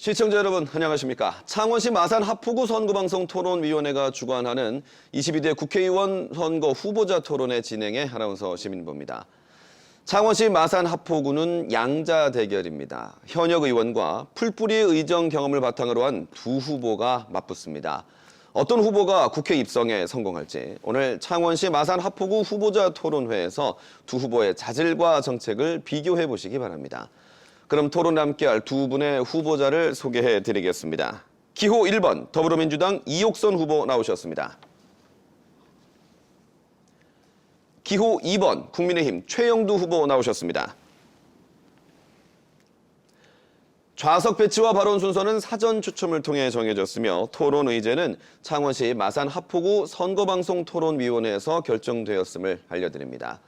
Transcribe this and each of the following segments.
시청자 여러분 안녕하십니까. 창원시 마산 하포구 선거방송 토론위원회가 주관하는 22대 국회의원 선거 후보자 토론회 진행의 아나운서 시민보입니다. 창원시 마산 하포구는 양자 대결입니다. 현역 의원과 풀뿌리의 의정 경험을 바탕으로 한 두 후보가 맞붙습니다. 어떤 후보가 국회 입성에 성공할지 오늘 창원시 마산 하포구 후보자 토론회에서 두 후보의 자질과 정책을 비교해 보시기 바랍니다. 그럼 토론에 함께할 두 분의 후보자를 소개해드리겠습니다. 기호 1번 더불어민주당 이옥선 후보 나오셨습니다. 기호 2번 국민의힘 최영두 후보 나오셨습니다. 좌석 배치와 발언 순서는 사전 추첨을 통해 정해졌으며 토론 의제는 창원시 마산 하포구 선거방송 토론위원회에서 결정되었음을 알려드립니다.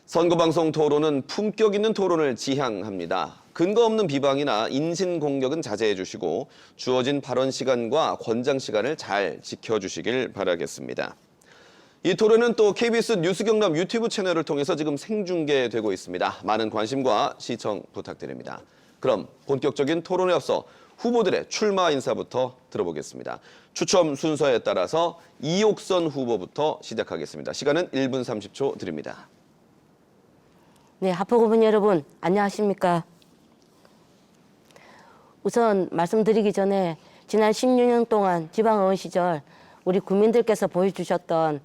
선거방송 토론은 품격 있는 토론을 지향합니다. 근거 없는 비방이나 인신공격은 자제해 주시고 주어진 발언 시간과 권장 시간을 잘 지켜주시길 바라겠습니다. 이 토론은 또 KBS 뉴스 경남 유튜브 채널을 통해서 지금 생중계되고 있습니다. 많은 관심과 시청 부탁드립니다. 그럼 본격적인 토론에 앞서 후보들의 출마 인사부터 들어보겠습니다. 추첨 순서에 따라서 이옥선 후보부터 시작하겠습니다. 시간은 1분 30초 드립니다. 네, 하포구분 여러분 안녕하십니까. 우선 말씀드리기 전에 지난 16년 동안 지방의원 시절 우리 국민들께서 보여주셨던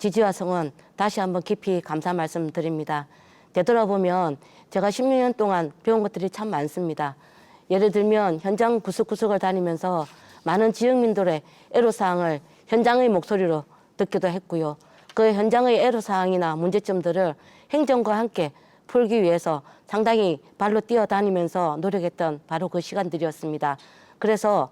지지와 성원 다시 한번 깊이 감사 말씀드립니다. 되돌아보면 제가 16년 동안 배운 것들이 참 많습니다. 예를 들면 현장 구석구석을 다니면서 많은 지역민들의 애로사항을 현장의 목소리로 듣기도 했고요. 그 현장의 애로사항이나 문제점들을 행정과 함께 풀기 위해서 상당히 발로 뛰어다니면서 노력했던 바로 그 시간들이었습니다. 그래서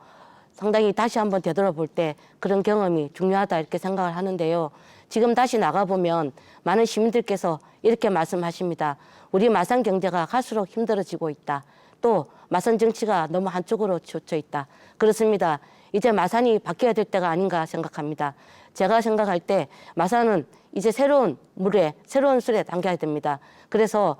상당히 다시 한번 되돌아볼 때 그런 경험이 중요하다 이렇게 생각을 하는데요. 지금 다시 나가보면 많은 시민들께서 이렇게 말씀하십니다. 우리 마산 경제가 갈수록 힘들어지고 있다. 또 마산 정치가 너무 한쪽으로 치우쳐 있다. 그렇습니다. 이제 마산이 바뀌어야 될 때가 아닌가 생각합니다. 제가 생각할 때 마산은 이제 새로운 물에 새로운 술에 담겨야 됩니다. 그래서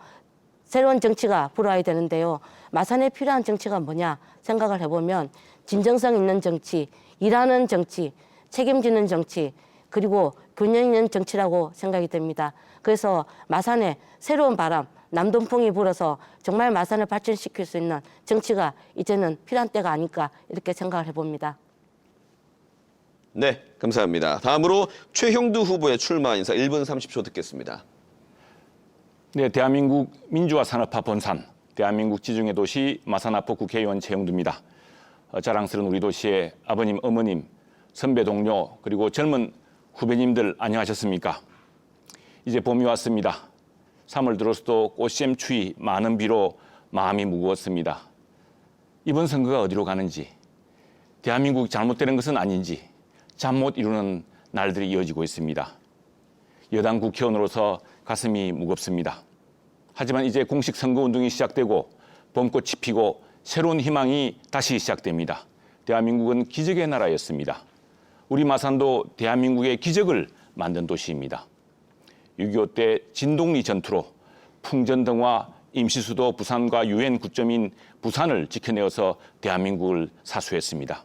새로운 정치가 불어와야 되는데요. 마산에 필요한 정치가 뭐냐 생각을 해보면 진정성 있는 정치, 일하는 정치, 책임지는 정치, 그리고 균형 있는 정치라고 생각이 됩니다. 그래서 마산에 새로운 바람, 남동풍이 불어서 정말 마산을 발전시킬 수 있는 정치가 이제는 필요한 때가 아닐까 이렇게 생각을 해봅니다. 네, 감사합니다. 다음으로 최형두 후보의 출마 인사 1분 30초 듣겠습니다. 네, 대한민국 민주화 산업화 본산, 대한민국 지중해 도시 마산하포 국회의원 최형두입니다. 자랑스러운 우리 도시의 아버님, 어머님, 선배 동료, 그리고 젊은 후배님들 안녕하셨습니까? 이제 봄이 왔습니다. 3월 들어서도 꽃샘 추위, 많은 비로 마음이 무거웠습니다. 이번 선거가 어디로 가는지, 대한민국이 잘못되는 것은 아닌지 잠 못 이루는 날들이 이어지고 있습니다. 여당 국회의원으로서 가슴이 무겁습니다. 하지만 이제 공식 선거운동이 시작되고 봄꽃이 피고 새로운 희망이 다시 시작됩니다. 대한민국은 기적의 나라였습니다. 우리 마산도 대한민국의 기적을 만든 도시입니다. 6.25 때 진동리 전투로 풍전등화 임시수도 부산과 유엔 구점인 부산을 지켜내어서 대한민국을 사수했습니다.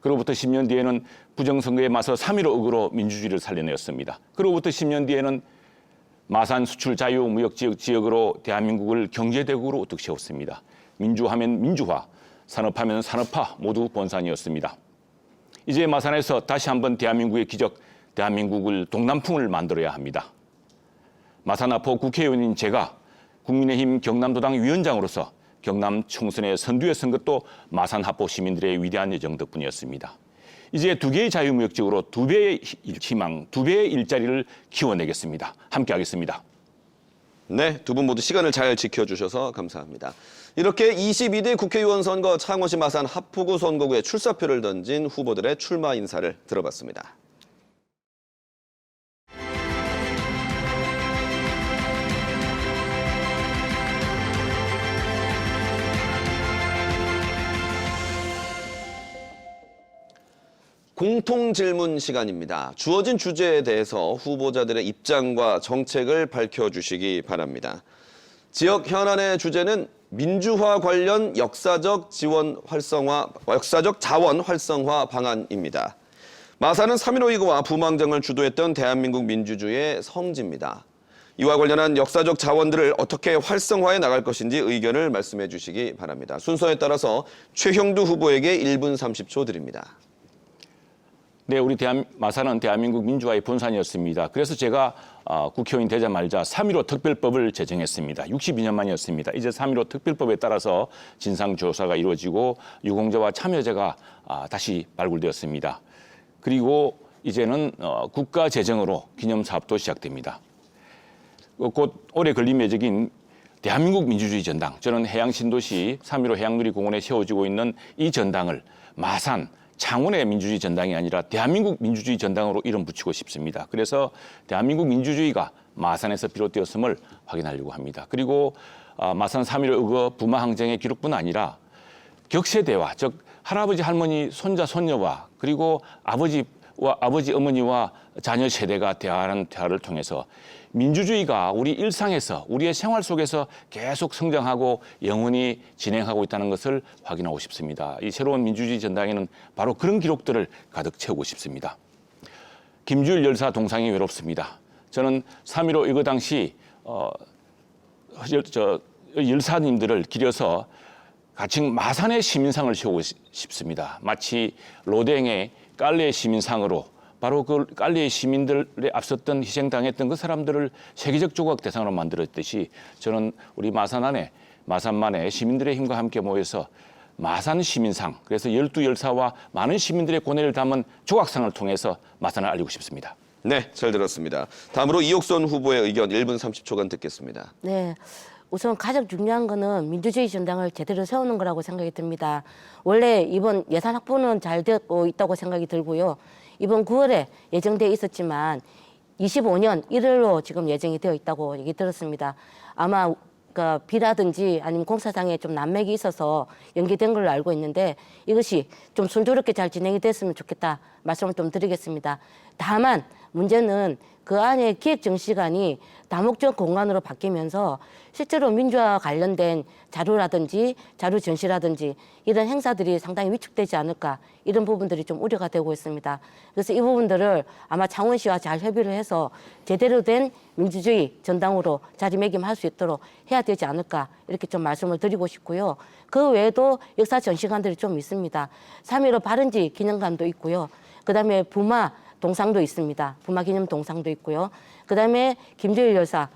그로부터 10년 뒤에는 부정선거에 맞서 3.15 억으로 민주주의를 살려내었습니다. 그로부터 10년 뒤에는 마산 수출 자유무역지역 지역으로 대한민국을 경제대국으로 우뚝 세웠습니다. 민주하면 민주화, 산업하면 산업화 모두 본산이었습니다. 이제 마산에서 다시 한번 대한민국의 기적, 대한민국을 동남풍을 만들어야 합니다. 마산하포 국회의원인 제가 국민의힘 경남도당 위원장으로서 경남 총선에 선두에 선 것도 마산하포 시민들의 위대한 여정 덕분이었습니다. 이제 2개의 자유무역지역으로 2배의 희망, 2배의 일자리를 키워내겠습니다. 함께하겠습니다. 네, 두 분 모두 시간을 잘 지켜주셔서 감사합니다. 이렇게 22대 국회의원 선거 창원시 마산 하포구 선거구에 출사표를 던진 후보들의 출마 인사를 들어봤습니다. 공통질문 시간입니다. 주어진 주제에 대해서 후보자들의 입장과 정책을 밝혀주시기 바랍니다. 지역 현안의 주제는 민주화 관련 역사적 자원 활성화 방안입니다. 마산은 3.15 위기와 부망정을 주도했던 대한민국 민주주의의 성지입니다. 이와 관련한 역사적 자원들을 어떻게 활성화해 나갈 것인지 의견을 말씀해 주시기 바랍니다. 순서에 따라서 최형두 후보에게 1분 30초 드립니다. 네, 우리 마산은 대한민국 민주화의 본산이었습니다. 그래서 제가 국회의원 되자마자 3.15 특별법을 제정했습니다. 62년 만이었습니다. 이제 3.15 특별법에 따라서 진상조사가 이루어지고 유공자와 참여자가 다시 발굴되었습니다. 그리고 이제는 국가 재정으로 기념사업도 시작됩니다. 곧 올해 건립 예정인 대한민국 민주주의 전당, 저는 해양신도시 3.15 해양누리공원에 세워지고 있는 이 전당을 마산, 창원의 민주주의 전당이 아니라 대한민국 민주주의 전당으로 이름 붙이고 싶습니다. 그래서 대한민국 민주주의가 마산에서 비롯되었음을 확인하려고 합니다. 그리고 마산 3.15 의거 부마항쟁의 기록뿐 아니라 격세대화, 즉 할아버지, 할머니, 손자, 손녀와 그리고 아버지, 어머니와 자녀 세대가 대화하는 대화를 통해서 민주주의가 우리 일상에서 우리의 생활 속에서 계속 성장하고 영원히 진행하고 있다는 것을 확인하고 싶습니다. 이 새로운 민주주의 전당에는 바로 그런 기록들을 가득 채우고 싶습니다. 김주일 열사 동상이 외롭습니다. 저는 3.15 이거 당시 열사님들을 기려서 가칭 마산의 시민상을 세우고 싶습니다. 마치 로댕의 깔레의 시민상으로 바로 그 깔레의 시민들에 앞섰던 희생당했던 그 사람들을 세계적 조각 대상으로 만들었듯이 저는 우리 마산만의 시민들의 힘과 함께 모여서 마산 시민상, 그래서 12열사와 많은 시민들의 고뇌를 담은 조각상을 통해서 마산을 알리고 싶습니다. 네, 잘 들었습니다. 다음으로 이옥선 후보의 의견 1분 30초간 듣겠습니다. 네. 우선 가장 중요한 거는 민주주의 전당을 제대로 세우는 거라고 생각이 듭니다. 원래 이번 예산 확보는 잘 되고 있다고 생각이 들고요. 이번 9월에 예정돼 있었지만 25년 1월로 지금 예정이 되어 있다고 얘기 들었습니다. 아마 그러니까 비라든지 아니면 공사상에 좀 난맥이 있어서 연기된 걸로 알고 있는데 이것이 좀 순조롭게 잘 진행이 됐으면 좋겠다 말씀을 좀 드리겠습니다. 다만 문제는 그 안에 기획 정시간이 다목적 공간으로 바뀌면서 실제로 민주화와 관련된 자료라든지 자료 전시라든지 이런 행사들이 상당히 위축되지 않을까 이런 부분들이 좀 우려가 되고 있습니다. 그래서 이 부분들을 아마 창원시와 잘 협의를 해서 제대로 된 민주주의 전당으로 자리매김할 수 있도록 해야 되지 않을까 이렇게 좀 말씀을 드리고 싶고요. 그 외에도 역사 전시관들이 좀 있습니다. 3.15 발원지 기념관도 있고요. 그다음에 부마 동상도 있습니다. 부마 기념 동상도 있고요. 그다음에 김주일 열사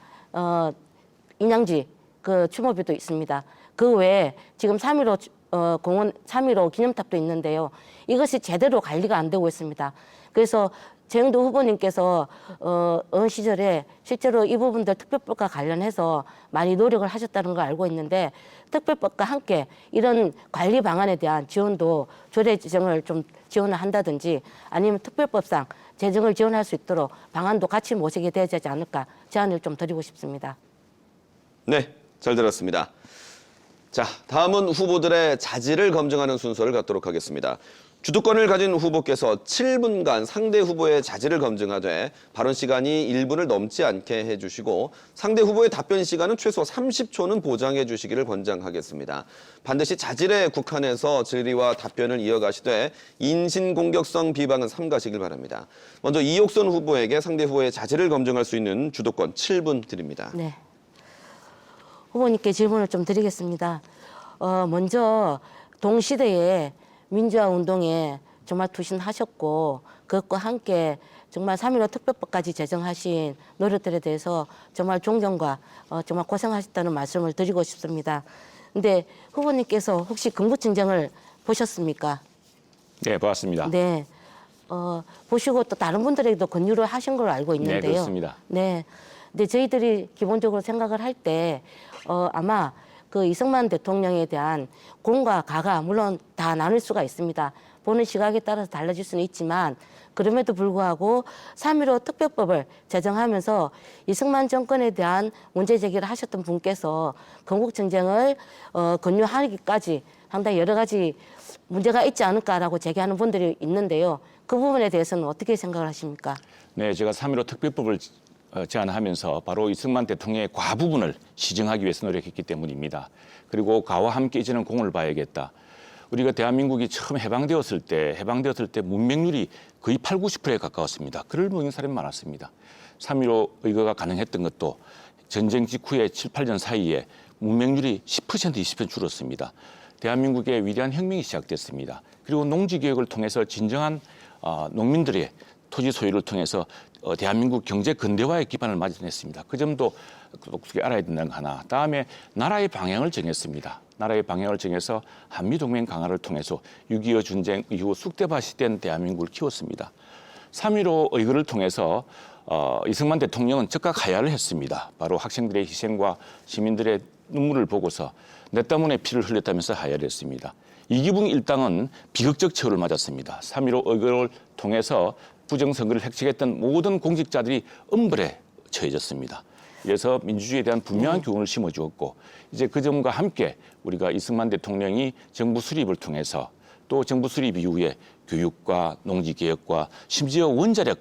인양지 그 추모비도 있습니다. 그 외에 지금 3.15 공원 3.15 기념탑도 있는데요. 이것이 제대로 관리가 안 되고 있습니다. 그래서 최형두 후보님께서 어느 시절에 실제로 이 부분들 특별법과 관련해서 많이 노력을 하셨다는 걸 알고 있는데 특별법과 함께 이런 관리 방안에 대한 지원도 조례 지정을 좀 지원을 한다든지 아니면 특별법상 재정을 지원할 수 있도록 방안도 같이 모시게 되지 않을까 제안을 좀 드리고 싶습니다. 네, 잘 들었습니다. 자, 다음은 후보들의 자질을 검증하는 순서를 갖도록 하겠습니다. 주도권을 가진 후보께서 7분간 상대 후보의 자질을 검증하되 발언 시간이 1분을 넘지 않게 해주시고 상대 후보의 답변 시간은 최소 30초는 보장해 주시기를 권장하겠습니다. 반드시 자질에 국한해서 질의와 답변을 이어가시되 인신공격성 비방은 삼가시길 바랍니다. 먼저 이옥선 후보에게 상대 후보의 자질을 검증할 수 있는 주도권 7분 드립니다. 네. 후보님께 질문을 좀 드리겠습니다. 먼저 동시대에 민주화 운동에 정말 투신하셨고 그것과 함께 정말 3.15 특별법까지 제정하신 노력들에 대해서 정말 존경과 정말 고생하셨다는 말씀을 드리고 싶습니다. 근데 후보님께서 혹시 건국전쟁을 보셨습니까? 네, 봤습니다. 네. 보시고 또 다른 분들에게도 권유를 하신 걸로 알고 있는데요. 네, 그렇습니다. 네. 근데 저희들이 기본적으로 생각을 할 때 아마 그 이승만 대통령에 대한 공과 가가 물론 다 나눌 수가 있습니다. 보는 시각에 따라서 달라질 수는 있지만 그럼에도 불구하고 3.15 특별법을 제정하면서 이승만 정권에 대한 문제 제기를 하셨던 분께서 건국전쟁을 권유하기까지 상당히 여러 가지 문제가 있지 않을까라고 제기하는 분들이 있는데요. 그 부분에 대해서는 어떻게 생각을 하십니까? 네, 제가 3.15 특별법을 제안하면서 바로 이승만 대통령의 과 부분을 시정하기 위해서 노력했기 때문입니다. 그리고 과와 함께 이제는 공을 봐야겠다. 우리가 대한민국이 처음 해방되었을 때 문맹률이 거의 8, 90%에 가까웠습니다. 글을 먹는 사람이 많았습니다. 3.15 의거가 가능했던 것도 전쟁 직후에 7, 8년 사이에 문맹률이 10%, 20% 줄었습니다. 대한민국의 위대한 혁명이 시작됐습니다. 그리고 농지개혁을 통해서 진정한 농민들의 토지 소유를 통해서 대한민국 경제 근대화의 기반을 마련했습니다. 그 점도 똑똑히 알아야 된다는 거 하나. 다음에 나라의 방향을 정했습니다. 나라의 방향을 정해서 한미동맹 강화를 통해서 6.25 전쟁 이후 쑥대밭이 된 대한민국을 키웠습니다. 3.15 의거를 통해서 이승만 대통령은 즉각 하야를 했습니다. 바로 학생들의 희생과 시민들의 눈물을 보고서 내 때문에 피를 흘렸다면서 하야를 했습니다. 이기붕 일당은 비극적 처우를 맞았습니다. 3.15 의거를 통해서 부정선거를 획책했던 모든 공직자들이 엄벌에 처해졌습니다. 그래서 민주주의에 대한 분명한 교훈을 심어주었고 이제 그 점과 함께 우리가 이승만 대통령이 정부 수립을 통해서 또 정부 수립 이후에 교육과 농지개혁과 심지어 원자력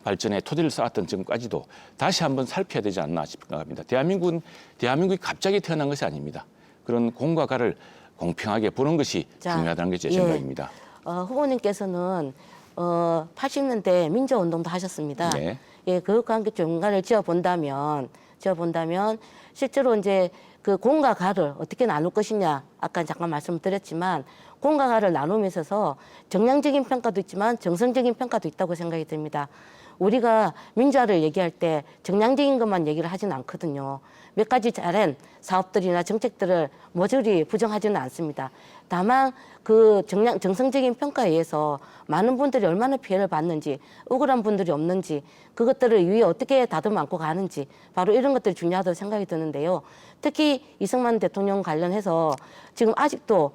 발전에 토대를 쌓았던 점까지도 다시 한번 살펴야 되지 않나 싶습니다. 대한민국이 갑자기 태어난 것이 아닙니다. 그런 공과 가를 공평하게 보는 것이 중요하다는 게 제 생각입니다. 후보님께서는 80년대 민주운동도 하셨습니다. 네. 예, 그것과 함께 중간을 지어본다면 실제로 이제 그 공과 가를 어떻게 나눌 것이냐 아까 잠깐 말씀드렸지만 공과 가를 나눔에 있어서 정량적인 평가도 있지만 정성적인 평가도 있다고 생각이 듭니다. 우리가 민주화를 얘기할 때 정량적인 것만 얘기를 하지는 않거든요. 몇 가지 잘한 사업들이나 정책들을 모조리 부정하지는 않습니다. 다만 그 정성적인 평가에 의해서 많은 분들이 얼마나 피해를 받는지, 억울한 분들이 없는지, 그것들을 위해 어떻게 다듬어 안고 가는지, 바로 이런 것들이 중요하다고 생각이 드는데요. 특히 이승만 대통령 관련해서 지금 아직도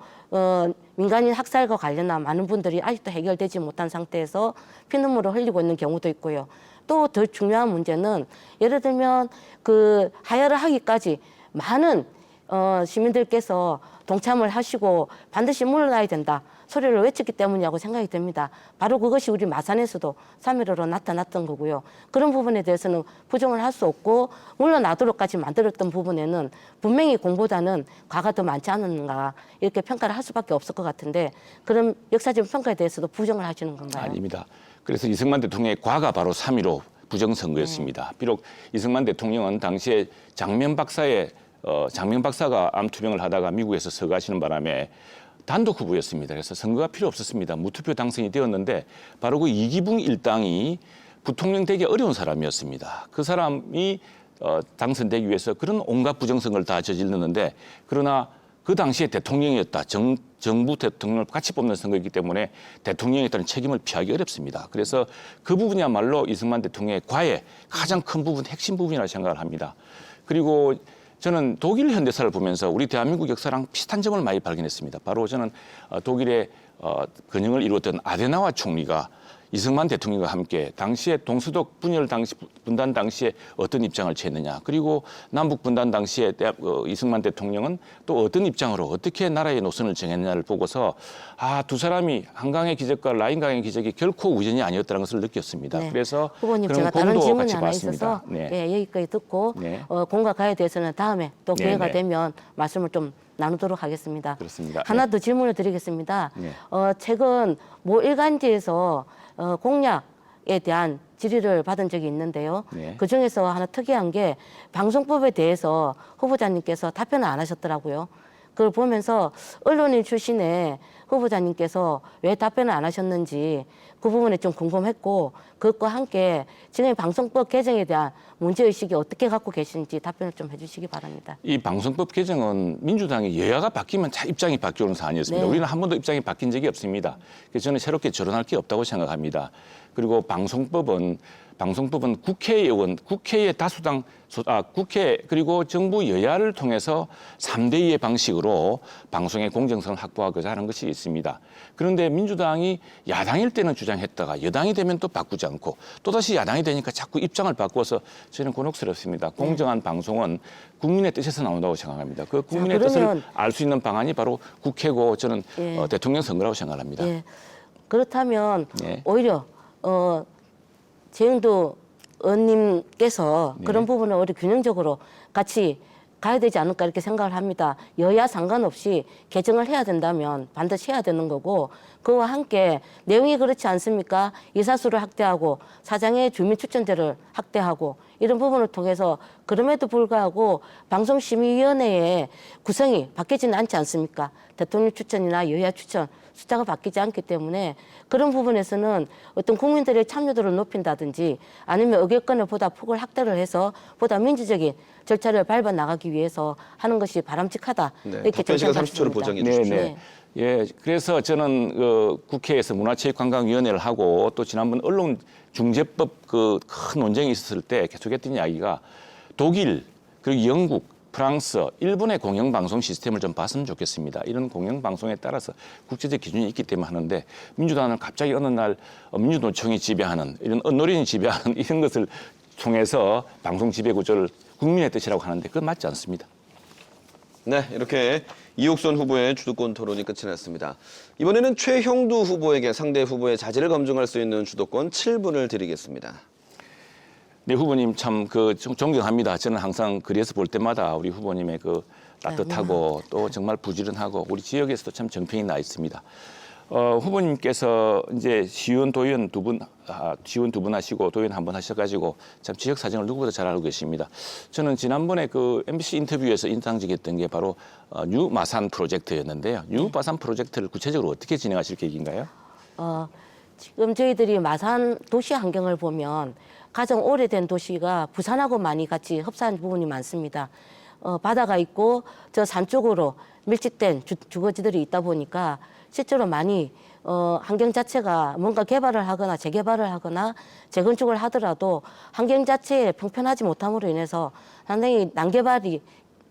민간인 학살과 관련한 많은 분들이 아직도 해결되지 못한 상태에서 피눈물을 흘리고 있는 경우도 있고요. 또 더 중요한 문제는 예를 들면 그 하야를 하기까지 많은 시민들께서 동참을 하시고 반드시 물러나야 된다 소리를 외쳤기 때문이라고 생각이 됩니다. 바로 그것이 우리 마산에서도 3.15로 나타났던 거고요. 그런 부분에 대해서는 부정을 할 수 없고 물러나도록까지 만들었던 부분에는 분명히 공보다는 과가 더 많지 않았는가 이렇게 평가를 할 수밖에 없을 것 같은데 그런 역사적 평가에 대해서도 부정을 하시는 건가요? 아닙니다. 그래서 이승만 대통령의 과가 바로 3.15 부정선거였습니다. 비록 이승만 대통령은 당시에 장면 박사가 암 투병을 하다가 미국에서 서거하시는 바람에 단독 후보였습니다. 그래서 선거가 필요 없었습니다. 무투표 당선이 되었는데 바로 그 이기붕 일당이 부통령 되기 어려운 사람이었습니다. 그 사람이 당선되기 위해서 그런 온갖 부정선거를 다 저질렀는데 그러나 그 당시에 대통령이었다. 정부 대통령을 같이 뽑는 선거이기 때문에 대통령에 따른 책임을 피하기 어렵습니다. 그래서 그 부분이야말로 이승만 대통령의 과의 가장 큰 부분, 핵심 부분이라고 생각을 합니다. 그리고 저는 독일 현대사를 보면서 우리 대한민국 역사랑 비슷한 점을 많이 발견했습니다. 바로 저는 독일의 근영을 이루었던 아데나와 총리가 이승만 대통령과 함께 당시에 동서독 분단 당시에 어떤 입장을 취했느냐. 그리고 남북 분단 당시에 이승만 대통령은 또 어떤 입장으로 어떻게 나라의 노선을 정했느냐를 보고서 두 사람이 한강의 기적과 라인강의 기적이 결코 우연이 아니었다는 것을 느꼈습니다. 네. 그래서 후보님 그런 제가 다른 공도 질문이 같이 하나 봤습니다. 있어서 네. 여기까지 듣고 네. 공과 가에 대해서는 다음에 또 네, 기회가 네. 되면 말씀을 좀 나누도록 하겠습니다. 그렇습니다. 하나 더 질문을 드리겠습니다. 네. 최근 모 일간지에서 공약에 대한 질의를 받은 적이 있는데요. 네. 그중에서 하나 특이한 게 방송법에 대해서 후보자님께서 답변을 안 하셨더라고요. 그걸 보면서 언론인 출신의 후보자님께서 왜 답변을 안 하셨는지 그 부분에 좀 궁금했고 그것과 함께 지금 방송법 개정에 대한 문제의식이 어떻게 갖고 계신지 답변을 좀 해주시기 바랍니다. 이 방송법 개정은 민주당이 여야가 바뀌면 다 입장이 바뀌는 사안이었습니다. 네. 우리는 한 번도 입장이 바뀐 적이 없습니다. 그래서 저는 새롭게 거론할 게 없다고 생각합니다. 그리고 방송법은 국회의 다수당, 국회 그리고 정부 여야를 통해서 3대2의 방식으로 방송의 공정성을 확보하고자 하는 것이 있습니다. 그런데 민주당이 야당일 때는 주장했다가 여당이 되면 또 바꾸지 않고 또다시 야당이 되니까 자꾸 입장을 바꿔서 저는 곤혹스럽습니다. 공정한 방송은 국민의 뜻에서 나온다고 생각합니다. 그 국민의 뜻을 알 수 있는 방안이 바로 국회고 저는 대통령 선거라고 생각합니다. 그렇다면 네. 오히려 재형도 의원님께서 네. 그런 부분을 우리 균형적으로 같이 가야 되지 않을까 이렇게 생각을 합니다. 여야 상관없이 개정을 해야 된다면 반드시 해야 되는 거고 그와 함께 내용이 그렇지 않습니까? 이사수를 확대하고 사장의 주민 추천제를 확대하고 이런 부분을 통해서 그럼에도 불구하고 방송심의위원회의 구성이 바뀌지는 않지 않습니까? 대통령 추천이나 여야 추천 숫자가 바뀌지 않기 때문에 그런 부분에서는 어떤 국민들의 참여도를 높인다든지 아니면 의결권을 보다 폭을 확대를 해서 보다 민주적인 절차를 밟아 나가기 위해서 하는 것이 바람직하다. 네, 이렇게 답변 시간 좀 30초를 생각했습니다. 보장해 네, 주십시오. 네. 예, 그래서 저는 국회에서 문화체육관광위원회를 하고 또 지난번 언론중재법 그 큰 논쟁이 있었을 때 계속했던 이야기가 독일 그리고 영국 프랑스, 일본의 공영방송 시스템을 좀 봤으면 좋겠습니다. 이런 공영방송에 따라서 국제적 기준이 있기 때문에 하는데 민주당은 갑자기 어느 날 민주노총이 지배하는 이런 언론인이 지배하는 이런 것을 통해서 방송 지배 구조를 국민의 뜻이라고 하는데 그건 맞지 않습니다. 네, 이렇게 이옥선 후보의 주도권 토론이 끝이 났습니다. 이번에는 최형두 후보에게 상대 후보의 자질을 검증할 수 있는 주도권 7분을 드리겠습니다. 네, 후보님 참 존경합니다. 저는 항상 거리에서 볼 때마다 우리 후보님의 그 따뜻하고 또 정말 부지런하고 우리 지역에서도 참 정평이 나 있습니다. 후보님께서 이제 시의원, 도의원 시의원 두 분 하시고 도의원 한 번 하셔가지고 참 지역 사정을 누구보다 잘 알고 계십니다. 저는 지난번에 그 MBC 인터뷰에서 인상적이었던 게 바로 뉴 마산 프로젝트였는데요. 뉴 마산 프로젝트를 구체적으로 어떻게 진행하실 계획인가요? 지금 저희들이 마산 도시 환경을 보면 가장 오래된 도시가 부산하고 많이 같이 흡사한 부분이 많습니다. 바다가 있고 저 산 쪽으로 밀집된 주거지들이 있다 보니까 실제로 많이 환경 자체가 뭔가 개발을 하거나 재개발을 하거나 재건축을 하더라도 환경 자체에 평편하지 못함으로 인해서 상당히 난개발이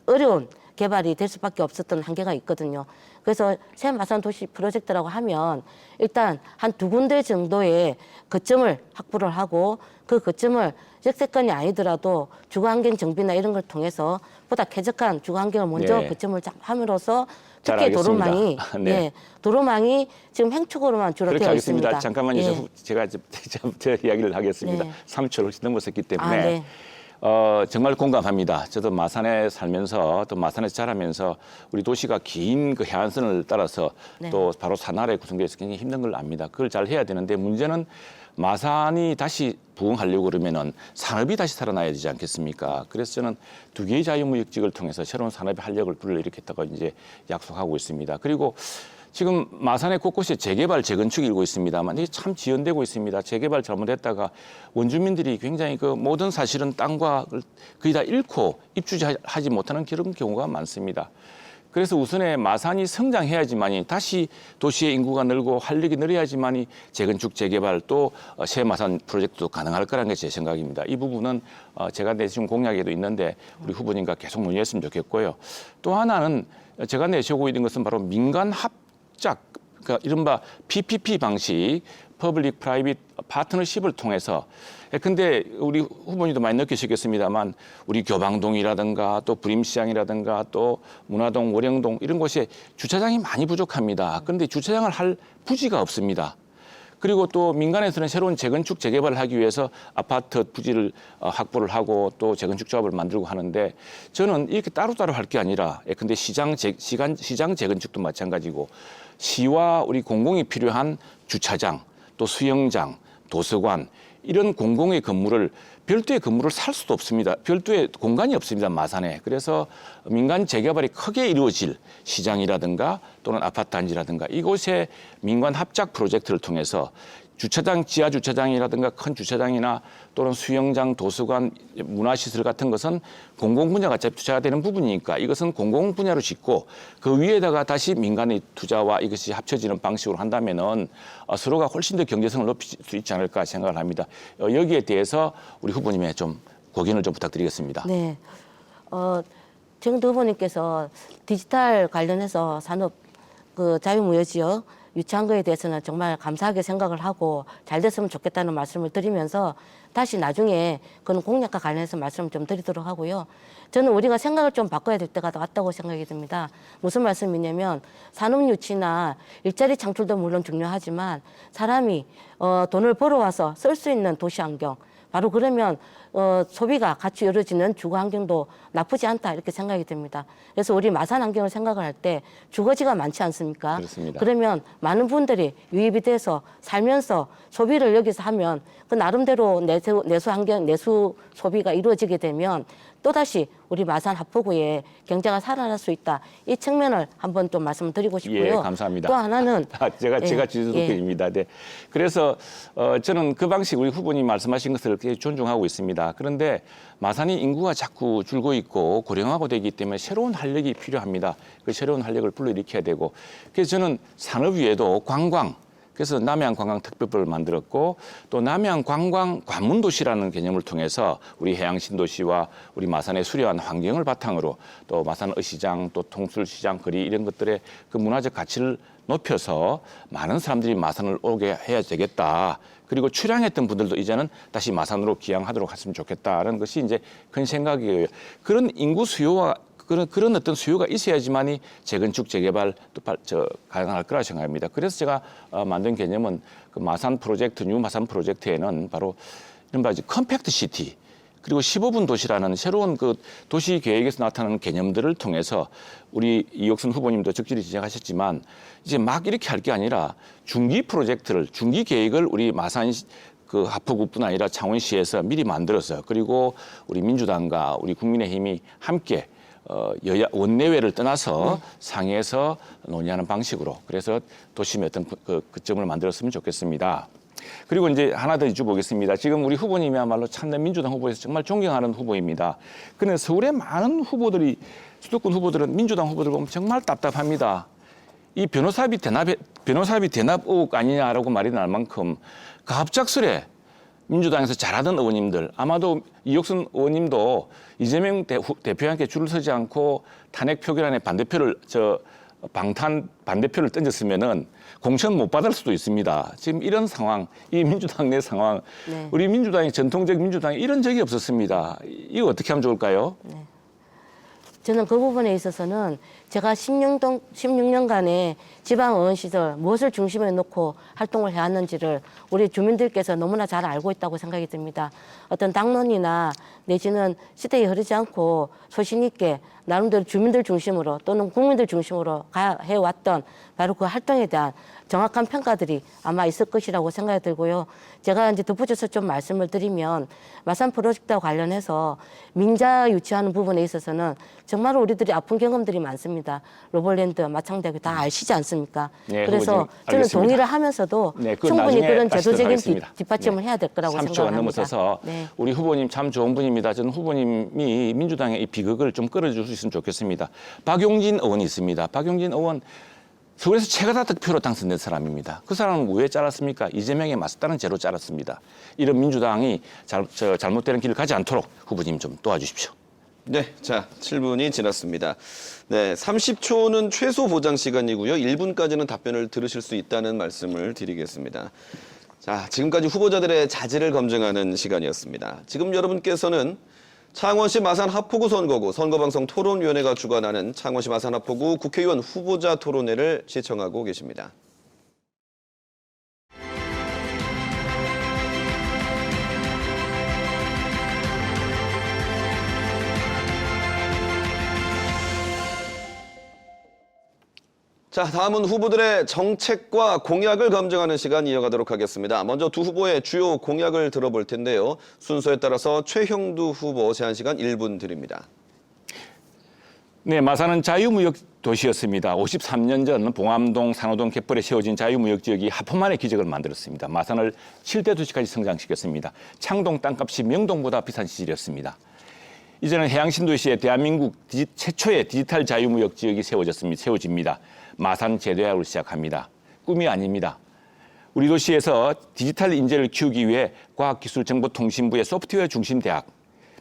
어려운 개발이 될 수밖에 없었던 한계가 있거든요. 그래서 새 마산 도시 프로젝트라고 하면 일단 한 2군데 정도의 거점을 확보를 하고 그 거점을 역세권이 아니더라도 주거환경 정비나 이런 걸 통해서 보다 쾌적한 주거환경을 먼저 네. 거점을 함으로써 잘 특히 알겠습니다. 도로망이 네. 예, 도로망이 지금 행축으로만 주로 그렇게 되어 하겠습니다. 있습니다. 잠깐만요. 예. 제가 제 이야기를 하겠습니다. 네. 3초를 혹시 넘었었기 때문에 아, 네. 정말 공감합니다. 저도 마산에 살면서 또 마산에서 자라면서 우리 도시가 긴 그 해안선을 따라서 네. 또 바로 산 아래 구성되어서 굉장히 힘든 걸 압니다. 그걸 잘 해야 되는데 문제는 마산이 다시 부흥하려고 그러면은 산업이 다시 살아나야 되지 않겠습니까? 그래서 저는 2개의 자유무역지역을 통해서 새로운 산업의 활력을 불러일으켰다고 이제 약속하고 있습니다. 그리고 지금 마산의 곳곳에 재개발, 재건축이 일고 있습니다만 이게 참 지연되고 있습니다. 재개발 잘못했다가 원주민들이 굉장히 그 모든 사실은 땅과 거의 다 잃고 입주하지 못하는 그런 경우가 많습니다. 그래서 우선에 마산이 성장해야지만이 다시 도시의 인구가 늘고 활력이 늘어야지만이 재건축, 재개발 또 새 마산 프로젝트도 가능할 거라는 게 제 생각입니다. 이 부분은 제가 내세운 공약에도 있는데 우리 후보님과 계속 논의했으면 좋겠고요. 또 하나는 제가 내세우고 있는 것은 바로 민간 합작, 그러니까 이른바 PPP 방식, 퍼블릭 프라이빗 파트너십을 통해서 근데 우리 후보님도 많이 느끼시겠습니다만 우리 교방동이라든가 또 부림시장이라든가 또 문화동, 월영동 이런 곳에 주차장이 많이 부족합니다. 그런데 주차장을 할 부지가 없습니다. 그리고 또 민간에서는 새로운 재건축, 재개발을 하기 위해서 아파트 부지를 확보를 하고 또 재건축 조합을 만들고 하는데 저는 이렇게 따로따로 할 게 아니라 근데 시장 재건축도 마찬가지고 시와 우리 공공이 필요한 주차장 또 수영장, 도서관 이런 공공의 건물을 별도의 건물을 살 수도 없습니다. 별도의 공간이 없습니다. 마산에. 그래서 민간 재개발이 크게 이루어질 시장이라든가 또는 아파트 단지라든가 이곳에 민간 합작 프로젝트를 통해서 주차장, 지하 주차장이라든가 큰 주차장이나 또는 수영장, 도서관, 문화시설 같은 것은 공공 분야가 투자가 되는 부분이니까 이것은 공공 분야로 짓고 그 위에다가 다시 민간의 투자와 이것이 합쳐지는 방식으로 한다면은 서로가 훨씬 더 경제성을 높일 수 있지 않을까 생각을 합니다. 여기에 대해서 우리 후보님의 좀 고견을 좀 부탁드리겠습니다. 네. 정도 후보님께서 디지털 관련해서 산업 그 자유무역지역 유치한 거에 대해서는 정말 감사하게 생각을 하고 잘 됐으면 좋겠다는 말씀을 드리면서 다시 나중에 그런 공약과 관련해서 말씀을 좀 드리도록 하고요. 저는 우리가 생각을 좀 바꿔야 될 때가 왔다고 생각이 듭니다. 무슨 말씀이냐면 산업 유치나 일자리 창출도 물론 중요하지만 사람이 돈을 벌어와서 쓸 수 있는 도시 환경, 바로 그러면 소비가 같이 이루어지는 주거 환경도 나쁘지 않다 이렇게 생각이 됩니다. 그래서 우리 마산 환경을 생각을 할 때 주거지가 많지 않습니까? 그렇습니다. 그러면 많은 분들이 유입이 돼서 살면서 소비를 여기서 하면 그 나름대로 내수 환경, 내수 소비가 이루어지게 되면 또다시 우리 마산 하포구의 경제가 살아날 수 있다. 이 측면을 한번 좀 말씀드리고 싶고요. 예, 감사합니다. 또 하나는 제가 지지도입니다. 네. 그래서 저는 그 방식 우리 후보님 말씀하신 것을 굉장히 존중하고 있습니다. 그런데 마산이 인구가 자꾸 줄고 있고 고령화가 되기 때문에 새로운 활력이 필요합니다. 그 새로운 활력을 불러일으켜야 되고 그래서 저는 산업 위에도 관광 그래서 남해안관광특별법을 만들었고 또 남해안관광 관문도시라는 개념을 통해서 우리 해양신도시와 우리 마산의 수려한 환경을 바탕으로 또 마산 어시장 또 통술시장 거리 이런 것들의 그 문화적 가치를 높여서 많은 사람들이 마산을 오게 해야 되겠다. 그리고 출향했던 분들도 이제는 다시 마산으로 귀향하도록 했으면 좋겠다는 것이 이제 큰 생각이에요. 그런 인구 수요와 그런 어떤 수요가 있어야지만이 재건축, 재개발 또 가능할 거라 생각합니다. 그래서 제가 만든 개념은 그 마산 프로젝트, 뉴 마산 프로젝트에는 바로 이른바 컴팩트 시티 그리고 15분 도시라는 새로운 그 도시 계획에서 나타나는 개념들을 통해서 우리 이옥순 후보님도 적절히 지적하셨지만 이제 막 이렇게 할 게 아니라 중기 프로젝트를 중기 계획을 우리 마산 그 하포구뿐 아니라 창원시에서 미리 만들어서 그리고 우리 민주당과 우리 국민의힘이 함께 여야 원내외를 떠나서 상의해서 논의하는 방식으로 그래서 도심의 어떤 그 점을 만들었으면 좋겠습니다. 그리고 이제 하나 더 여쭤보겠습니다. 지금 우리 후보님이야말로 참된 민주당 후보에서 정말 존경하는 후보입니다. 그런데 서울의 많은 후보들이 수도권 후보들은 민주당 후보들 보면 정말 답답합니다. 이 변호사비 대납 의혹 아니냐라고 말이 날 만큼 갑작스레 민주당에서 잘하던 의원님들 아마도 이옥순 의원님도 이재명 대표와 함께 줄을 서지 않고 탄핵 표결안에 반대표를 던졌으면은 공천 못 받을 수도 있습니다. 지금 이런 상황, 이 민주당 내 상황, 네. 우리 민주당이 전통적 민주당이 이런 적이 없었습니다. 이거 어떻게 하면 좋을까요? 네. 저는 그 부분에 있어서는 제가 16년간의 지방의원 시절 무엇을 중심에 놓고 활동을 해왔는지를 우리 주민들께서 너무나 잘 알고 있다고 생각이 듭니다. 어떤 당론이나 내지는 시대에 흐르지 않고 소신 있게 나름대로 주민들 중심으로 또는 국민들 중심으로 해왔던 바로 그 활동에 대한 정확한 평가들이 아마 있을 것이라고 생각이 들고요. 제가 이제 덧붙여서 좀 말씀을 드리면 마산 프로젝트와 관련해서 민자 유치하는 부분에 있어서는 정말 우리들이 아픈 경험들이 많습니다. 로벌랜드, 마창대교 다 아시지 않습니까? 네, 그래서 저는 동의를 하면서도 네, 그건 충분히 나중에 그런 다시 제도적인 들어가겠습니다. 뒷받침을 해야 될 거라고 3초가 생각합니다. 넘어서서 네. 우리 후보님 참 좋은 분입니다. 저는 후보님이 민주당의 이 비극을 좀 끌어줄 수 있으면 좋겠습니다. 박용진 의원이 있습니다. 박용진 의원 서울에서 최가다 득표로 당선된 사람입니다. 그 사람은 왜 잘랐습니까? 이재명에 맞섰다는 죄로 잘랐습니다. 이런 민주당이 잘못되는 길을 가지 않도록 후보님 좀 도와주십시오. 네, 자, 7분이 지났습니다. 네, 30초는 최소 보장 시간이고요. 1분까지는 답변을 들으실 수 있다는 말씀을 드리겠습니다. 자, 지금까지 후보자들의 자질을 검증하는 시간이었습니다. 지금 여러분께서는 창원시 마산 하포구 선거구 선거방송 토론위원회가 주관하는 창원시 마산 하포구 국회의원 후보자 토론회를 시청하고 계십니다. 자, 다음은 후보들의 정책과 공약을 검증하는 시간 이어가도록 하겠습니다. 먼저 두 후보의 주요 공약을 들어볼 텐데요. 순서에 따라서 최형두 후보 제한 시간 1분 드립니다. 네, 마산은 자유무역 도시였습니다. 53년 전 봉암동, 산호동 갯벌에 세워진 자유무역 지역이 하포만의 기적을 만들었습니다. 마산을 7대 도시까지 성장시켰습니다. 창동 땅값이 명동보다 비싼 시절이었습니다. 이제는 해양신도시에 대한민국 최초의 디지털 자유무역 지역이 세워집니다. 마산 제도약을 시작합니다. 꿈이 아닙니다. 우리 도시에서 디지털 인재를 키우기 위해 과학기술정보통신부의 소프트웨어 중심 대학,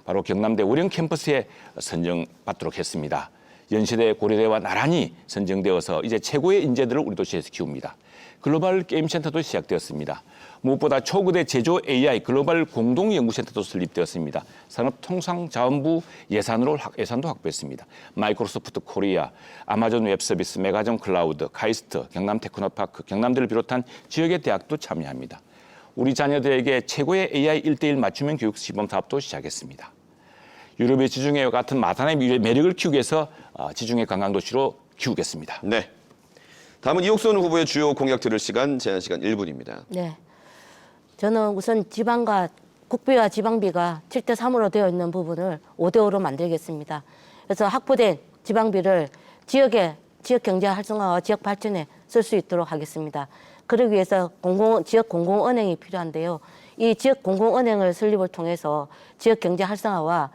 바로 경남대 월영 캠퍼스에 선정받도록 했습니다. 연세대, 고려대와 나란히 선정되어서 이제 최고의 인재들을 우리 도시에서 키웁니다. 글로벌 게임센터도 시작되었습니다. 무엇보다 초거대 제조 AI 글로벌 공동연구센터도 설립되었습니다. 산업통상자원부 예산도 확보했습니다. 마이크로소프트 코리아, 아마존 웹서비스, 메가존 클라우드, 카이스트, 경남 테크노파크, 경남대를 비롯한 지역의 대학도 참여합니다. 우리 자녀들에게 최고의 AI 1:1 맞춤형 교육 시범 사업도 시작했습니다. 유럽의 지중해와 같은 마산의 매력을 키우기 위해서 지중해 관광도시로 키우겠습니다. 네. 다음은 이옥선 후보의 주요 공약 들을 시간, 제한 시간 1분입니다. 네. 저는 우선 지방과 국비와 지방비가 7:3으로 되어 있는 부분을 5:5로 만들겠습니다. 그래서 확보된 지방비를 지역 경제 활성화와 지역 발전에 쓸 수 있도록 하겠습니다. 그러기 위해서 지역 공공은행이 필요한데요. 이 지역 공공은행을 설립을 통해서 지역 경제 활성화와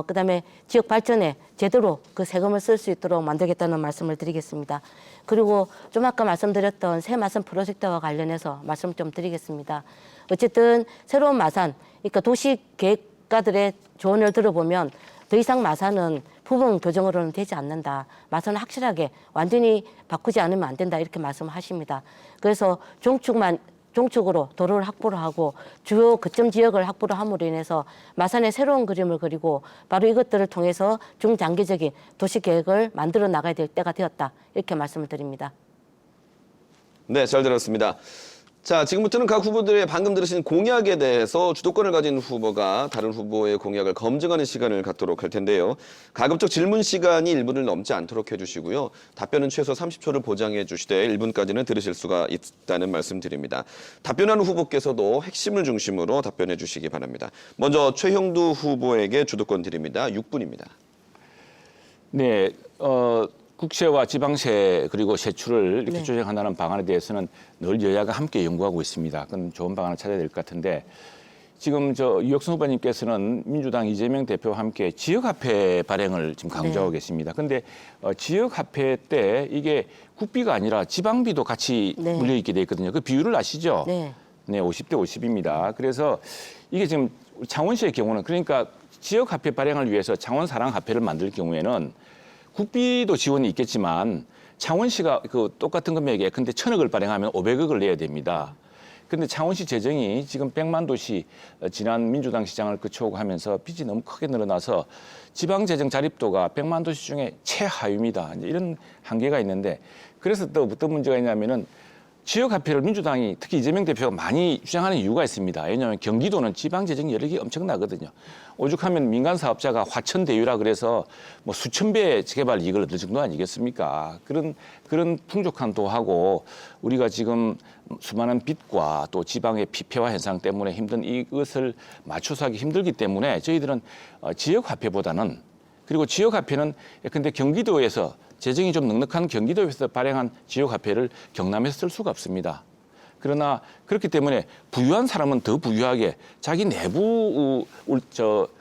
그다음에 지역 발전에 제대로 그 세금을 쓸 수 있도록 만들겠다는 말씀을 드리겠습니다. 그리고 좀 아까 말씀드렸던 새 마산 프로젝트와 관련해서 말씀 좀 드리겠습니다. 어쨌든 새로운 마산, 그러니까 도시 계획가들의 조언을 들어보면 더 이상 마산은 부분 교정으로는 되지 않는다. 마산은 확실하게 완전히 바꾸지 않으면 안 된다. 이렇게 말씀하십니다. 그래서 종축으로 도로를 확보를 하고 주요 거점 지역을 확보를 함으로 인해서 마산의 새로운 그림을 그리고 바로 이것들을 통해서 중장기적인 도시 계획을 만들어 나가야 될 때가 되었다. 이렇게 말씀을 드립니다. 네, 잘 들었습니다. 자, 지금부터는 각 후보들의 방금 들으신 공약에 대해서 주도권을 가진 후보가 다른 후보의 공약을 검증하는 시간을 갖도록 할 텐데요. 가급적 질문 시간이 1분을 넘지 않도록 해주시고요. 답변은 최소 30초를 보장해 주시되 1분까지는 들으실 수가 있다는 말씀 드립니다. 답변하는 후보께서도 핵심을 중심으로 답변해 주시기 바랍니다. 먼저 최형두 후보에게 주도권 드립니다. 6분입니다. 네, 국세와 지방세 그리고 세출을 이렇게 네. 조정한다는 방안에 대해서는 늘 여야가 함께 연구하고 있습니다. 그건 좋은 방안을 찾아야 될 것 같은데 지금 이옥선 후보님께서는 민주당 이재명 대표와 함께 지역화폐 발행을 지금 강조하고 계십니다. 그런데 지역화폐 때 이게 국비가 아니라 지방비도 같이 네. 물려있게 돼 있거든요. 그 비율을 아시죠? 네. 네, 50대 50입니다. 그래서 이게 지금 창원시의 경우는 그러니까 지역화폐 발행을 위해서 창원 사랑화폐를 만들 경우에는 국비도 지원이 있겠지만 창원시가 그 똑같은 금액에 근데 1,000억을 발행하면 500억을 내야 됩니다. 근데 창원시 재정이 지금 100만 도시 지난 민주당 시장을 거쳐오고 하면서 빚이 너무 크게 늘어나서 지방 재정 자립도가 100만 도시 중에 최하위입니다. 이제 이런 한계가 있는데 그래서 또 어떤 문제가 있냐면은 지역화폐를 민주당이 특히 이재명 대표가 많이 주장하는 이유가 있습니다. 왜냐하면 경기도는 지방 재정 여력이 엄청나거든요. 오죽하면 민간 사업자가 화천대유라 그래서 뭐 수천 배의 개발 이익을 얻을 정도 아니겠습니까? 그런 풍족한 도하고 우리가 지금 수많은 빚과 또 지방의 피폐화 현상 때문에 힘든 이것을 맞춰서 하기 힘들기 때문에 저희들은 지역화폐보다는 그리고 지역화폐는 근데 경기도에서 재정이 좀 넉넉한 경기도에서 발행한 지역화폐를 경남에서 쓸 수가 없습니다. 그러나 그렇기 때문에 부유한 사람은 더 부유하게 자기 내부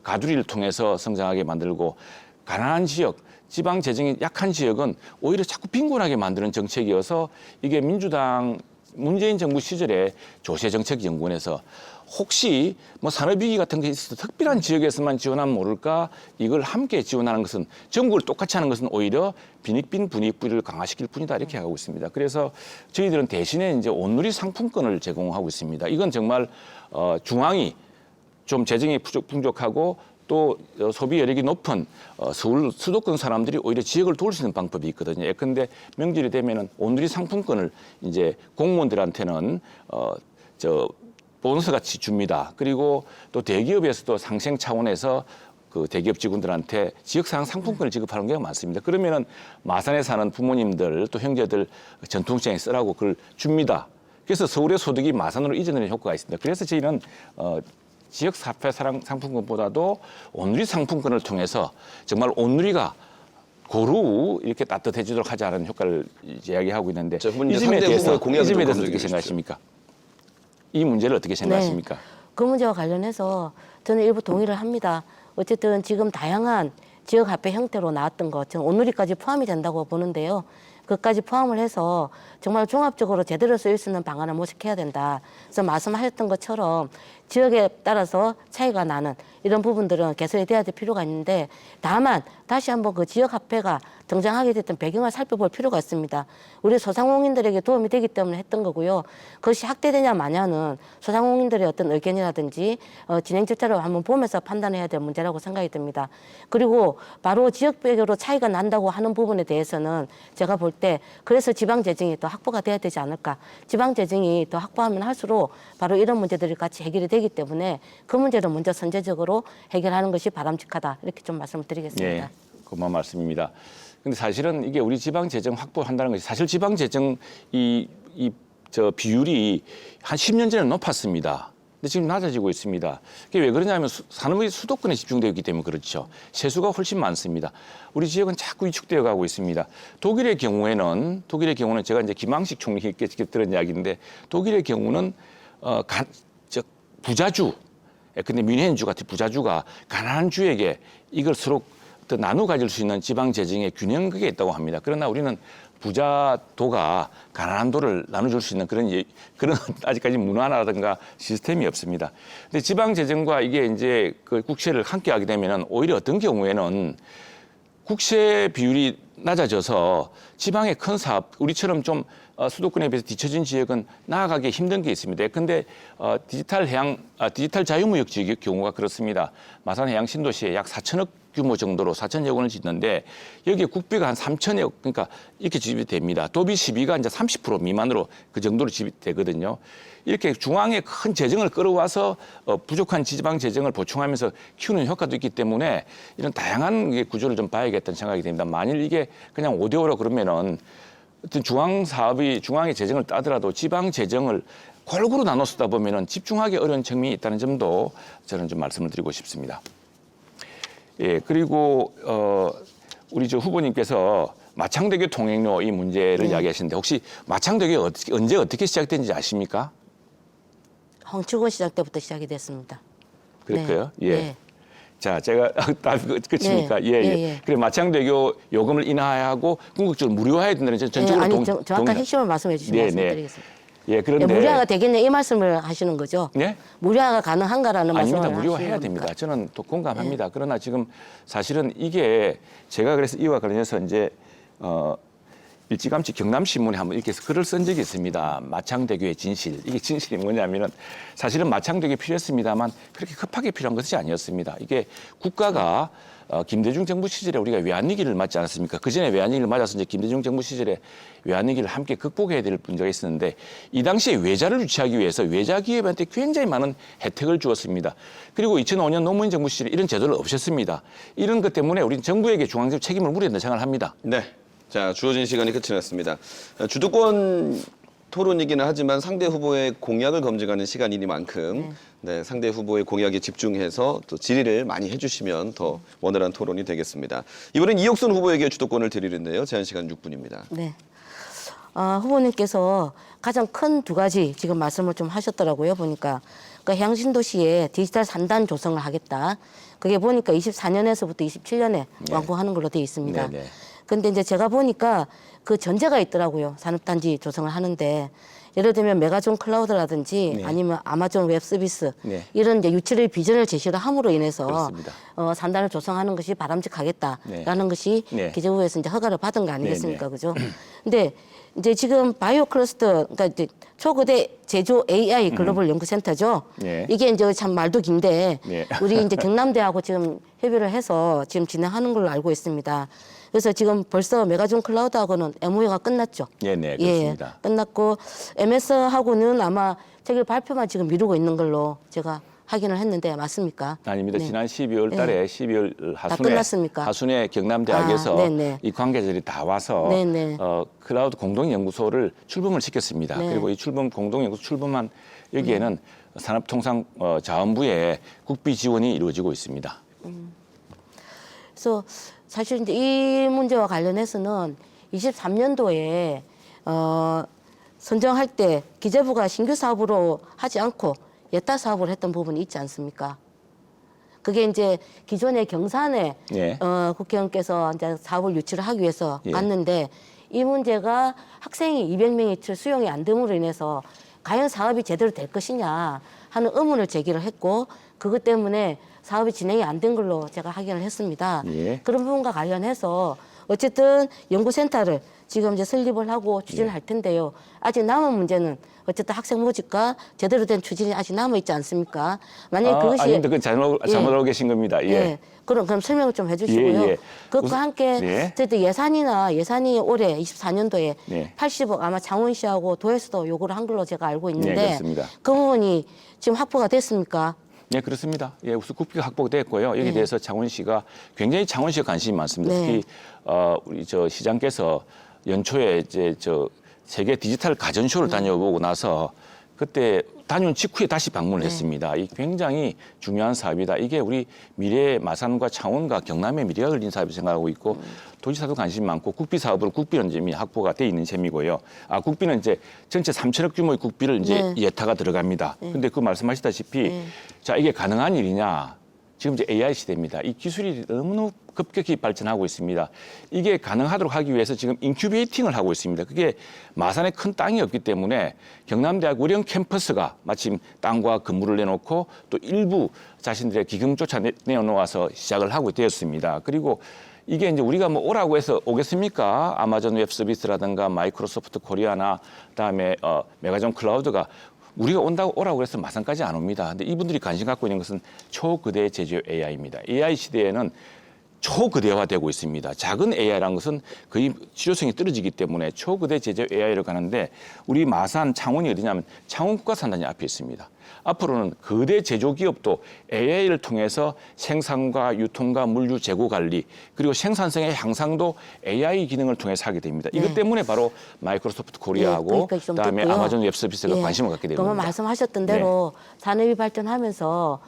가두리를 통해서 성장하게 만들고 가난한 지역, 지방 재정이 약한 지역은 오히려 자꾸 빈곤하게 만드는 정책이어서 이게 민주당 문재인 정부 시절에 조세정책연구원에서 혹시 뭐 산업위기 같은 게 있어서 특별한 지역에서만 지원하면 모를까 이걸 함께 지원하는 것은 전국을 똑같이 하는 것은 오히려 빈익빈 분익비를 강화시킬 뿐이다 이렇게 하고 있습니다. 그래서 저희들은 대신에 이제 온누리 상품권을 제공하고 있습니다. 이건 정말 중앙이 좀 재정이 풍족하고 또 소비 여력이 높은 서울 수도권 사람들이 오히려 지역을 도울 수 있는 방법이 있거든요. 예컨대 명절이 되면은 온누리 상품권을 이제 공무원들한테는 보너스 같이 줍니다. 그리고 또 대기업에서도 상생 차원에서 그 대기업 직원들한테 지역사랑 상품권을 지급하는 경우가 많습니다. 그러면은 마산에 사는 부모님들 또 형제들 전통시장에 쓰라고 그걸 줍니다. 그래서 서울의 소득이 마산으로 이전되는 효과가 있습니다. 그래서 저희는 지역 사회 사랑 상품권보다도 온누리 상품권을 통해서 정말 온누리가 고루 이렇게 따뜻해지도록 하자는 효과를 이야기하고 있는데 자, 이 점에 대해서 어떻게 주십시오. 생각하십니까? 이 문제를 어떻게 생각하십니까? 네. 그 문제와 관련해서 저는 일부 동의를 합니다. 어쨌든 지금 다양한 지역화폐 형태로 나왔던 것, 저는 온누리까지 포함이 된다고 보는데요. 그까지 포함을 해서 정말 종합적으로 제대로 쓰일 수 있는 방안을 모색해야 된다. 그래서 말씀하셨던 것처럼 지역에 따라서 차이가 나는 이런 부분들은 개선이 돼야 될 필요가 있는데 다만 다시 한번 그 지역화폐가 등장하게 됐던 배경을 살펴볼 필요가 있습니다. 우리 소상공인들에게 도움이 되기 때문에 했던 거고요. 그것이 확대되냐 마냐는 소상공인들의 어떤 의견이라든지 진행 절차를 한번 보면서 판단해야 될 문제라고 생각이 듭니다. 그리고 바로 지역별로 차이가 난다고 하는 부분에 대해서는 제가 볼 때 그래서 지방재정이 더 확보가 돼야 되지 않을까. 지방재정이 더 확보하면 할수록 바로 이런 문제들이 같이 해결이 되기 때문에 그 문제를 먼저 선제적으로 해결하는 것이 바람직하다. 이렇게 좀 말씀을 드리겠습니다. 예, 고마운 말씀입니다. 근데 사실은 이게 우리 지방 재정 확보한다는 것이 사실 지방 재정 저 비율이 한 10년 전에 높았습니다. 근데 지금 낮아지고 있습니다. 그게 왜 그러냐면 산업의 수도권에 집중되어 있기 때문에 그렇죠. 세수가 훨씬 많습니다. 우리 지역은 자꾸 위축되어 가고 있습니다. 독일의 경우는 제가 이제 김항식 총리께 직접 들은 이야기인데 독일의 경우는 부자주, 근데 뮌헨주 같은 부자주가 가난한 주에게 이걸 서로 또 나눠 가질 수 있는 지방 재정의 균형이 있다고 합니다. 그러나 우리는 부자도가 가난한도를 나눠줄 수 있는 그런 아직까지 문화라든가 시스템이 없습니다. 근데 지방 재정과 이게 이제 그 국세를 함께 하게 되면은 오히려 어떤 경우에는 국세 비율이 낮아져서 지방의 큰 사업, 우리처럼 좀 수도권에 비해서 뒤처진 지역은 나아가기 힘든 게 있습니다. 근데 디지털 자유무역 지역의 경우가 그렇습니다. 마산 해양 신도시에 약 4천억 규모 정도로 4천여 원을 짓는데 여기에 국비가 한 3천억, 그러니까 이렇게 지급이 됩니다. 도비 시비가 이제 30% 미만으로 그 정도로 지급이 되거든요. 이렇게 중앙에 큰 재정을 끌어와서 부족한 지방 재정을 보충하면서 키우는 효과도 있기 때문에 이런 다양한 구조를 좀 봐야겠다는 생각이 듭니다. 만일 이게 그냥 5대5로 그러면은 어떤 중앙의 재정을 따더라도 지방 재정을 골고루 나눠 쓰다 보면은 집중하기 어려운 측면이 있다는 점도 저는 좀 말씀을 드리고 싶습니다. 예, 그리고 우리 저 후보님께서 마창대교 통행료 이 문제를 이야기하시는데 혹시 마창대교 언제 어떻게 시작된지 아십니까? 홍치곤 시장 때부터 시작이 됐습니다. 그럴까요? 네. 예. 네. 자, 제가 끝입니까? 네. 예, 예. 예. 그래 마창대교 요금을 인하하고 궁극적으로 무료화해야 된다는 전적으로 정확한 핵심을 말씀해 주시면 말씀드리겠습니다. 예, 그런데 무료화가 되겠냐 이 말씀을 하시는 거죠? 예? 무료화가 가능한가라는 말씀을 아닙니다. 무료화해야 하시는 됩니다. 겁니까? 저는 또 공감합니다. 그러나 지금 사실은 이게 제가 그래서 이와 관련해서 이제 일찌감치 경남신문에 한번 이렇게 글을 쓴 적이 있습니다. 마창대교의 진실. 이게 진실이 뭐냐면은 사실은 마창대교 필요했습니다만 그렇게 급하게 필요한 것이 아니었습니다. 이게 국가가 김대중 정부 시절에 우리가 외환위기를 맞지 않았습니까? 그전에 외환위기를 맞아서 이제 김대중 정부 시절에 외환위기를 함께 극복해야 될 문제가 있었는데 이 당시에 외자를 유치하기 위해서 외자 기업한테 굉장히 많은 혜택을 주었습니다. 그리고 2005년 노무현 정부 시절에 이런 제도를 없앴습니다. 이런 것 때문에 우리는 정부에게 중앙적 책임을 물어야 된다고 생각을 합니다. 네. 자, 주어진 시간이 끝이 났습니다. 주도권 토론이기는 하지만 상대 후보의 공약을 검증하는 시간이니만큼 네, 상대 후보의 공약에 집중해서 또 질의를 많이 해주시면 더 원활한 토론이 되겠습니다. 이번엔 이옥순 후보에게 주도권을 드리는데요. 제한 시간 6분입니다. 네. 후보님께서 가장 큰 두 가지 지금 말씀을 좀 하셨더라고요. 보니까 그러니까 향신도시에 디지털 3단 조성을 하겠다. 그게 보니까 24년에서부터 27년에 완공하는 걸로 되어 있습니다. 네네. 근데 이제 제가 보니까 그 전제가 있더라고요. 산업단지 조성을 하는데 예를 들면 메가존 클라우드라든지 아니면 아마존 웹 서비스 이런 이제 유치를 비전을 제시를 함으로 인해서 3단을 조성하는 것이 바람직하겠다라는 것이 기재부에서 이제 허가를 받은 거 아니겠습니까, 그죠? 근데 이제 지금 바이오 클러스터, 그러니까 이제 초거대 제조 AI 글로벌 연구센터죠. 이게 이제 참 말도 긴데 우리 이제 경남대하고 지금 협의를 해서 지금 진행하는 걸로 알고 있습니다. 그래서 지금 벌써 메가존 클라우드하고는 MOU가 끝났죠. 네, 그렇습니다. 예, 끝났고 MS하고는 아마 체결 발표만 지금 미루고 있는 걸로 제가 확인을 했는데 맞습니까? 아닙니다. 지난 12월 달에 12월 하순에 경남대학에서 이 관계자들이 다 와서 클라우드 공동연구소를 출범을 시켰습니다. 그리고 이 공동연구소 출범한 여기에는 산업통상자원부의 국비 지원이 이루어지고 있습니다. 그래서 사실 이제 이 문제와 관련해서는 23년도에 선정할 때 기재부가 신규 사업으로 하지 않고 예타 사업을 했던 부분이 있지 않습니까? 그게 이제 기존의 경산에 국회의원께서 이제 사업을 유치를 하기 위해서 갔는데 이 문제가 학생이 200명이 수용이 안 됨으로 인해서 과연 사업이 제대로 될 것이냐 하는 의문을 제기를 했고 그것 때문에 사업이 진행이 안 된 걸로 제가 확인을 했습니다. 그런 부분과 관련해서 어쨌든 연구센터를 지금 이제 설립을 하고 추진할 텐데요. 아직 남은 문제는 어쨌든 학생 모집과 제대로 된 추진이 아직 남아 있지 않습니까? 만약에 그것이 아닙니다. 그건 잘못 알고 계신 겁니다. 예. 그럼 설명을 좀 해주시고요. 예, 예. 그것과 함께 예. 저희도 예산이 올해 24년도에 네. 80억 아마 창원시하고 도에서도 요구를 한 걸로 제가 알고 있는데 네, 그렇습니다. 그 부분이 지금 확보가 됐습니까? 네, 그렇습니다. 예, 우선 국비가 확보됐고요. 여기에 네. 대해서 창원시가 굉장히 창원시가 관심이 많습니다. 네. 특히 우리 시장께서 연초에 이제 세계 디지털 가전쇼를 다녀보고 나서 그때 다녀온 직후에 다시 방문을 네. 했습니다. 이 굉장히 중요한 사업이다. 이게 우리 미래의 마산과 창원과 경남의 미래가 걸린 사업이 생각하고 있고 도지사도 관심이 많고 국비 사업으로 국비는 이미 확보가 돼 있는 셈이고요. 국비는 이제 전체 3천억 규모의 국비를 이제 네. 예타가 들어갑니다. 근데 그 말씀하시다시피 자, 이게 가능한 일이냐? 지금 이제 AI 시대입니다. 이 기술이 너무 급격히 발전하고 있습니다. 이게 가능하도록 하기 위해서 지금 인큐베이팅을 하고 있습니다. 그게 마산에 큰 땅이 없기 때문에 경남대학 의령 캠퍼스가 마침 땅과 건물을 내놓고 또 일부 자신들의 기금조차 내어놓아서 시작을 하고 되었습니다. 그리고 이게 이제 우리가 뭐 오라고 해서 오겠습니까? 아마존 웹 서비스라든가 마이크로소프트 코리아나 그다음에 메가존 클라우드가 우리가 오라고 해서 마산까지 안 옵니다. 근데 이분들이 관심 갖고 있는 것은 초거대 제조 AI입니다. AI 시대에는 초거대화되고 있습니다. 작은 AI라는 것은 거의 실효성이 떨어지기 때문에 초거대 제조 AI를 가는데 우리 마산, 창원이 어디냐면 창원국가산단이 앞에 있습니다. 앞으로는 거대 제조기업도 AI를 통해서 생산과 유통과 물류 재고 관리 그리고 생산성의 향상도 AI 기능을 통해서 하게 됩니다. 이것 때문에 바로 마이크로소프트 코리아하고 그러니까 좀 그다음에 듣고요. 아마존 웹 서비스가 관심을 갖게 됩니다. 그러면 말씀하셨던 대로 산업이 발전하면서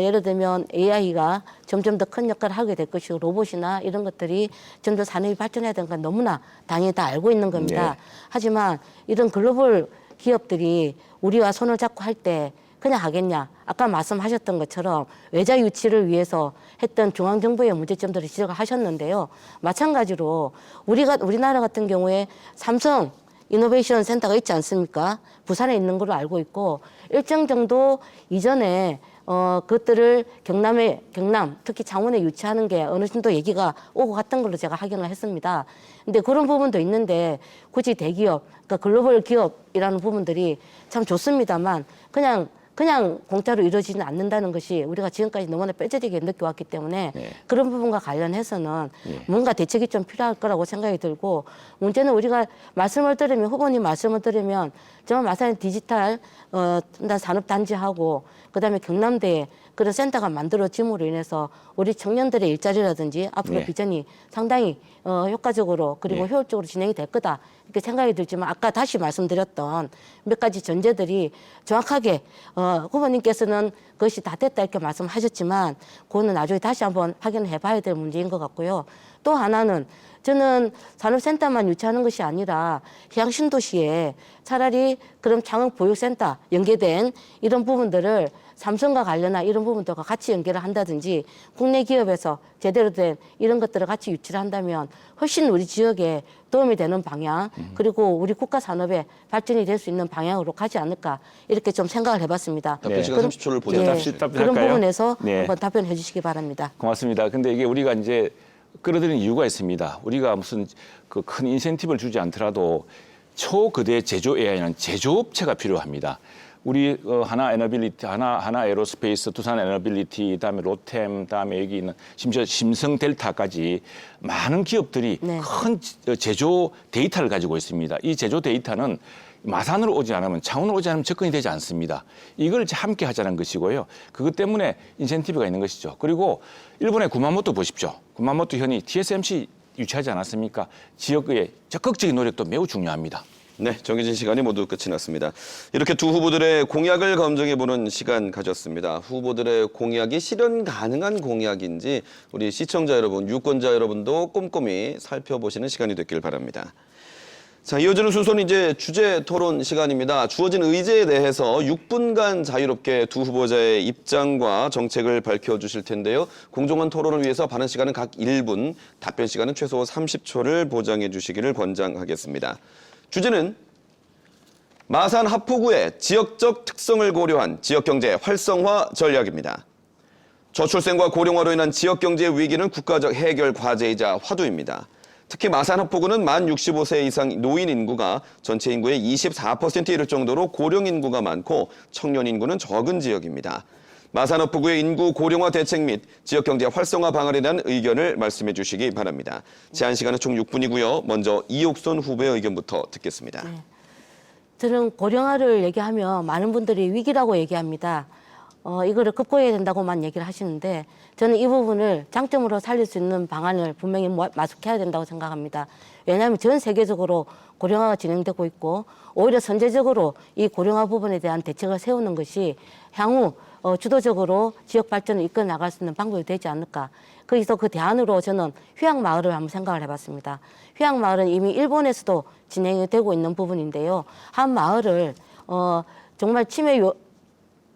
예를 들면 AI가 점점 더 큰 역할을 하게 될 것이고 로봇이나 이런 것들이 점점 산업이 발전해야 되는 건 너무나 당연히 다 알고 있는 겁니다. 네. 하지만 이런 글로벌 기업들이 우리와 손을 잡고 할 때 그냥 하겠냐. 아까 말씀하셨던 것처럼 외자 유치를 위해서 했던 중앙정부의 문제점들을 지적을 하셨는데요. 마찬가지로 우리나라 같은 경우에 삼성 이노베이션 센터가 있지 않습니까? 부산에 있는 걸로 알고 있고 일정 정도 이전에 그것들을 경남, 특히 창원에 유치하는 게 어느 정도 얘기가 오고 갔던 걸로 제가 확인을 했습니다. 근데 그런 부분도 있는데 굳이 대기업, 그러니까 글로벌 기업이라는 부분들이 참 좋습니다만 그냥 공짜로 이루어지지는 않는다는 것이 우리가 지금까지 너무나 뼈저리게 느껴왔기 때문에 그런 부분과 관련해서는 뭔가 대책이 좀 필요할 거라고 생각이 들고 문제는 우리가 후보님 말씀을 들으면 정말 마산의 디지털 산업단지하고 그다음에 경남대에 그런 센터가 만들어짐으로 인해서 우리 청년들의 일자리라든지 앞으로 비전이 상당히 효과적으로 그리고 효율적으로 진행이 될 거다 이렇게 생각이 들지만 아까 다시 말씀드렸던 몇 가지 전제들이 정확하게 후보님께서는 그것이 다 됐다 이렇게 말씀하셨지만 그거는 나중에 다시 한번 확인해 봐야 될 문제인 것 같고요. 또 하나는 저는 산업센터만 유치하는 것이 아니라 향신도시에 차라리 그럼 창업보육센터 연계된 이런 부분들을 삼성과 관련한 이런 부분들과 같이 연결을 한다든지 국내 기업에서 제대로 된 이런 것들을 같이 유치를 한다면 훨씬 우리 지역에 도움이 되는 방향 그리고 우리 국가 산업의 발전이 될 수 있는 방향으로 가지 않을까 이렇게 좀 생각을 해봤습니다. 답변 시간 30초를 보내주시죠. 답변할까요? 그런 부분에서 네. 한번 답변해 주시기 바랍니다. 고맙습니다. 근데 이게 우리가 이제 끌어들인 이유가 있습니다. 우리가 무슨 그 큰 인센티브를 주지 않더라도 초거대 제조 AI는 제조업체가 필요합니다. 우리 하나 에너빌리티, 하나 에어로스페이스, 두산 에너빌리티, 그다음에 로템, 그다음에 여기 있는 심지어 심성 델타까지 많은 기업들이 큰 제조 데이터를 가지고 있습니다. 이 제조 데이터는 마산으로 오지 않으면 창원으로 오지 않으면 접근이 되지 않습니다. 이걸 함께 하자는 것이고요. 그것 때문에 인센티브가 있는 것이죠. 그리고 일본의 구마모토 보십시오. 구마모토 현이 TSMC 유치하지 않았습니까? 지역의 적극적인 노력도 매우 중요합니다. 네, 정해진 시간이 모두 끝이 났습니다. 이렇게 두 후보들의 공약을 검증해보는 시간 가졌습니다. 후보들의 공약이 실현 가능한 공약인지 우리 시청자 여러분, 유권자 여러분도 꼼꼼히 살펴보시는 시간이 됐길 바랍니다. 자, 이어지는 순서는 이제 주제 토론 시간입니다. 주어진 의제에 대해서 6분간 자유롭게 두 후보자의 입장과 정책을 밝혀주실 텐데요. 공정한 토론을 위해서 발언 시간은 각 1분, 답변 시간은 최소 30초를 보장해 주시기를 권장하겠습니다. 주제는 마산 하포구의 지역적 특성을 고려한 지역경제 활성화 전략입니다. 저출생과 고령화로 인한 지역경제 위기는 국가적 해결 과제이자 화두입니다. 특히 마산합포구는 만 65세 이상 노인 인구가 전체 인구의 24%에 이를 정도로 고령 인구가 많고 청년 인구는 적은 지역입니다. 마산합포구의 인구 고령화 대책 및 지역경제 활성화 방안에 대한 의견을 말씀해 주시기 바랍니다. 제한 시간은 총 6분이고요. 먼저 이옥선 후보의 의견부터 듣겠습니다. 저는 고령화를 얘기하면 많은 분들이 위기라고 얘기합니다. 이거를 극복해야 된다고만 얘기를 하시는데 저는 이 부분을 장점으로 살릴 수 있는 방안을 분명히 마련해야 된다고 생각합니다. 왜냐하면 전 세계적으로 고령화가 진행되고 있고 오히려 선제적으로 이 고령화 부분에 대한 대책을 세우는 것이 향후 주도적으로 지역 발전을 이끌어 나갈 수 있는 방법이 되지 않을까. 그래서 그 대안으로 저는 휴양마을을 한번 생각을 해봤습니다. 휴양마을은 이미 일본에서도 진행이 되고 있는 부분인데요. 한 마을을 정말 치매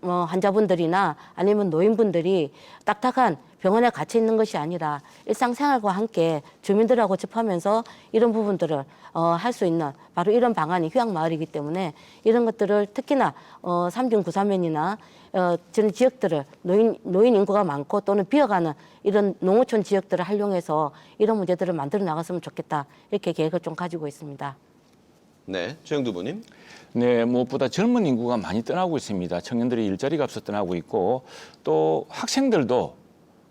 환자분들이나 아니면 노인분들이 딱딱한 병원에 갇혀 있는 것이 아니라 일상생활과 함께 주민들하고 접하면서 이런 부분들을 할 수 있는 바로 이런 방안이 휴양마을이기 때문에 이런 것들을 특히나 삼중 구사면이나 저런 지역들을 노인 인구가 많고 또는 비어가는 이런 농어촌 지역들을 활용해서 이런 문제들을 만들어 나갔으면 좋겠다. 이렇게 계획을 좀 가지고 있습니다. 네, 최영두 후보님. 네, 무엇보다 젊은 인구가 많이 떠나고 있습니다. 청년들이 일자리가 없어 떠나고 있고 또 학생들도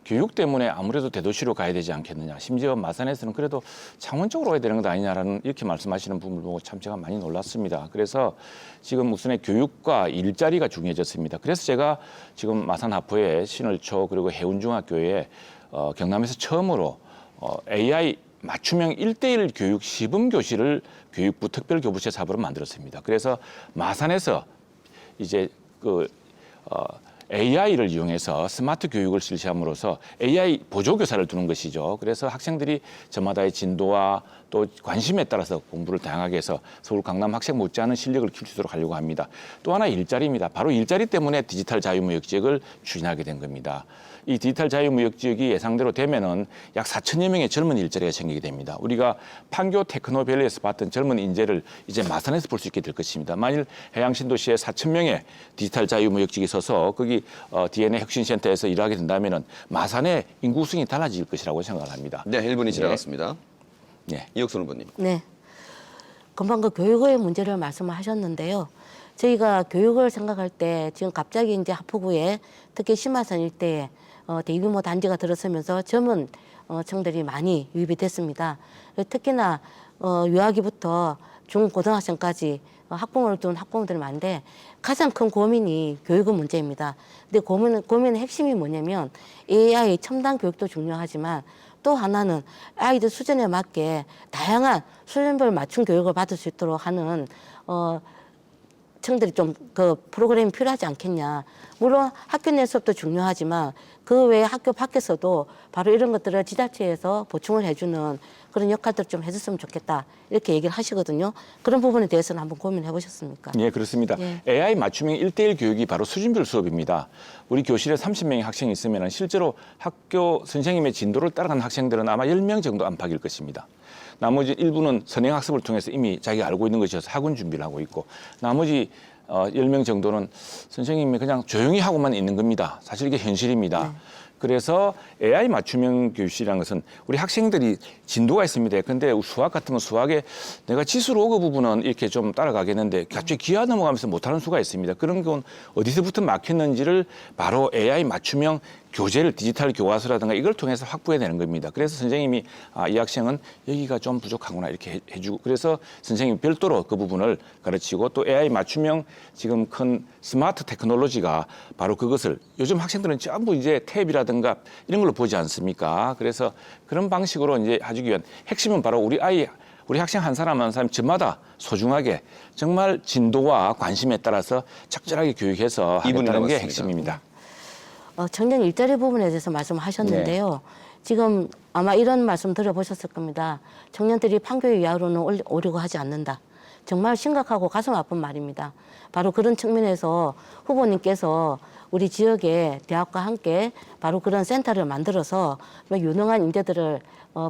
교육 때문에 아무래도 대도시로 가야 되지 않겠느냐. 심지어 마산에서는 그래도 창원 쪽으로 가야 되는 것 아니냐라는 이렇게 말씀하시는 부분을 보고 참 제가 많이 놀랐습니다. 그래서 지금 우선의 교육과 일자리가 중요해졌습니다. 그래서 제가 지금 마산 하포에 신을초 그리고 해운중학교에 경남에서 처음으로 AI 맞춤형 1:1 교육 시범 교실을 교육부 특별교부체 사업으로 만들었습니다. 그래서 마산에서 이제 AI를 이용해서 스마트 교육을 실시함으로써 AI 보조교사를 두는 것이죠. 그래서 학생들이 저마다의 진도와 또 관심에 따라서 공부를 다양하게 해서 서울 강남 학생 못지않은 실력을 키울 수 있도록 하려고 합니다. 또 하나 일자리입니다. 바로 일자리 때문에 디지털 자유무역지역을 추진하게 된 겁니다. 이 디지털 자유무역지역이 예상대로 되면은 약 4천여 명의 젊은 일자리가 생기게 됩니다. 우리가 판교 테크노밸리에서 봤던 젊은 인재를 이제 마산에서 볼 수 있게 될 것입니다. 만일 해양신도시에 4천 명의 디지털 자유무역지역이 있어서 거기 DNA 혁신센터에서 일하게 된다면은 마산의 인구수이 달라질 것이라고 생각을 합니다. 네, 1분이 지나갔습니다. 네. 이옥선 후보님. 네. 금방 그 교육의 문제를 말씀을 하셨는데요. 저희가 교육을 생각할 때 지금 갑자기 이제 하포구에 특히 신마산 일대에 대규모 단지가 들어서면서 젊은 층들이 많이 유입이 됐습니다. 특히나 유아기부터 중고등학생까지 학부모를 둔 학부모들이 많은데 가장 큰 고민이 교육의 문제입니다. 근데 고민의 핵심이 뭐냐면 AI 첨단 교육도 중요하지만 또 하나는 아이들 수준에 맞게 다양한 수준별 맞춤 교육을 받을 수 있도록 하는 층들이 좀 그 프로그램이 필요하지 않겠냐. 물론 학교 내 수업도 중요하지만 그 외에 학교 밖에서도 바로 이런 것들을 지자체에서 보충을 해주는 그런 역할들을 좀 해줬으면 좋겠다. 이렇게 얘기를 하시거든요. 그런 부분에 대해서는 한번 고민해 보셨습니까? 네, 그렇습니다. 예. AI 맞춤형 1:1 교육이 바로 수준별 수업입니다. 우리 교실에 30명의 학생이 있으면 실제로 학교 선생님의 진도를 따라가는 학생들은 아마 10명 정도 안팎일 것입니다. 나머지 일부는 선행학습을 통해서 이미 자기가 알고 있는 것이어서 학원 준비를 하고 있고 나머지 10명 정도는 선생님이 그냥 조용히 하고만 있는 겁니다. 사실 이게 현실입니다. 그래서 AI 맞춤형 교실이라는 것은 우리 학생들이 진도가 있습니다. 근데 수학 같으면 수학에 내가 지수로 그 부분은 이렇게 좀 따라가겠는데 갑자기 기하 넘어가면서 못하는 수가 있습니다. 그런 건 어디서부터 막혔는지를 바로 AI 맞춤형 교재를 디지털 교과서라든가 이걸 통해서 확보해내는 겁니다. 그래서 선생님이 이 학생은 여기가 좀 부족하구나 이렇게 해주고 그래서 선생님이 별도로 그 부분을 가르치고 또 AI 맞춤형 지금 큰 스마트 테크놀로지가 바로 그것을 요즘 학생들은 전부 이제 탭이라든가 이런 걸로 보지 않습니까? 그래서 그런 방식으로 이제 해주기 위한 핵심은 바로 우리 학생 한 사람 한 사람 저마다 소중하게 정말 진도와 관심에 따라서 적절하게 교육해서 하겠다는 게 핵심입니다. 청년 일자리 부분에 대해서 말씀하셨는데요. 지금 아마 이런 말씀 들어보셨을 겁니다. 청년들이 판교 이하로는 오려고 하지 않는다. 정말 심각하고 가슴 아픈 말입니다. 바로 그런 측면에서 후보님께서 우리 지역의 대학과 함께 바로 그런 센터를 만들어서 유능한 인재들을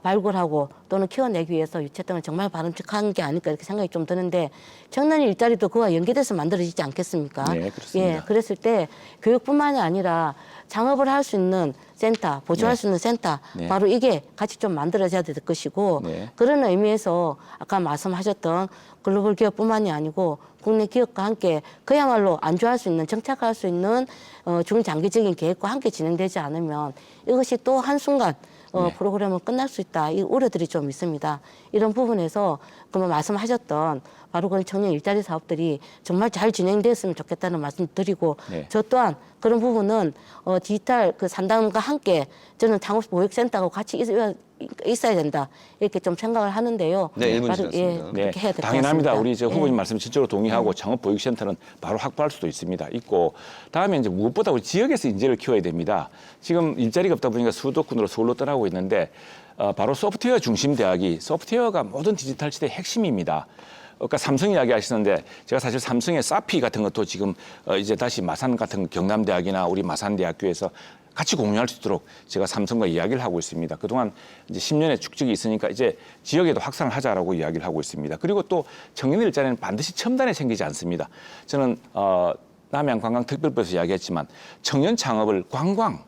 발굴하고 또는 키워내기 위해서 유채점을 정말 바람직한 게 아닐까 이렇게 생각이 좀 드는데 청년 일자리도 그와 연계돼서 만들어지지 않겠습니까? 네, 그렇습니다. 예, 그랬을 때 교육뿐만이 아니라 창업을 할 수 있는 센터, 보조할 네. 수 있는 센터, 네. 바로 이게 같이 좀 만들어져야 될 것이고 네. 그런 의미에서 아까 말씀하셨던 글로벌 기업뿐만이 아니고 국내 기업과 함께 그야말로 안주할 수 있는 정착할 수 있는 중장기적인 계획과 함께 진행되지 않으면 이것이 또 한순간 프로그램은 끝날 수 있다. 이 우려들이 좀 있습니다. 이런 부분에서 그러면 말씀하셨던 바로 그런 청년 일자리 사업들이 정말 잘 진행됐으면 좋겠다는 말씀 드리고 네. 저 또한 그런 부분은 디지털 그 산단과 함께 저는 창업보육센터하고 같이 있어야 된다. 이렇게 좀 생각을 하는데요. 네, 1분 바로, 지났습니다. 그렇게 해야 될 것 같습니다. 당연합니다. 우리 저 후보님 예. 말씀 진짜로 동의하고 창업보육센터는 바로 확보할 수도 있습니다. 있고 다음에 이제 무엇보다 우리 지역에서 인재를 키워야 됩니다. 지금 일자리가 없다 보니까 수도권으로 서울로 떠나고 있는데 바로 소프트웨어 중심 대학이 소프트웨어가 모든 디지털 시대의 핵심입니다. 그러니까 삼성 이야기 하시는데 제가 사실 삼성의 사피 같은 것도 지금 이제 다시 마산 같은 경남대학이나 우리 마산대학교에서 같이 공유할 수 있도록 제가 삼성과 이야기를 하고 있습니다. 그동안 이제 10년의 축적이 있으니까 이제 지역에도 확산을 하자라고 이야기를 하고 있습니다. 그리고 또 청년 일자리는 반드시 첨단에 생기지 않습니다. 저는 남양관광특별법에서 이야기했지만 청년 창업을 관광,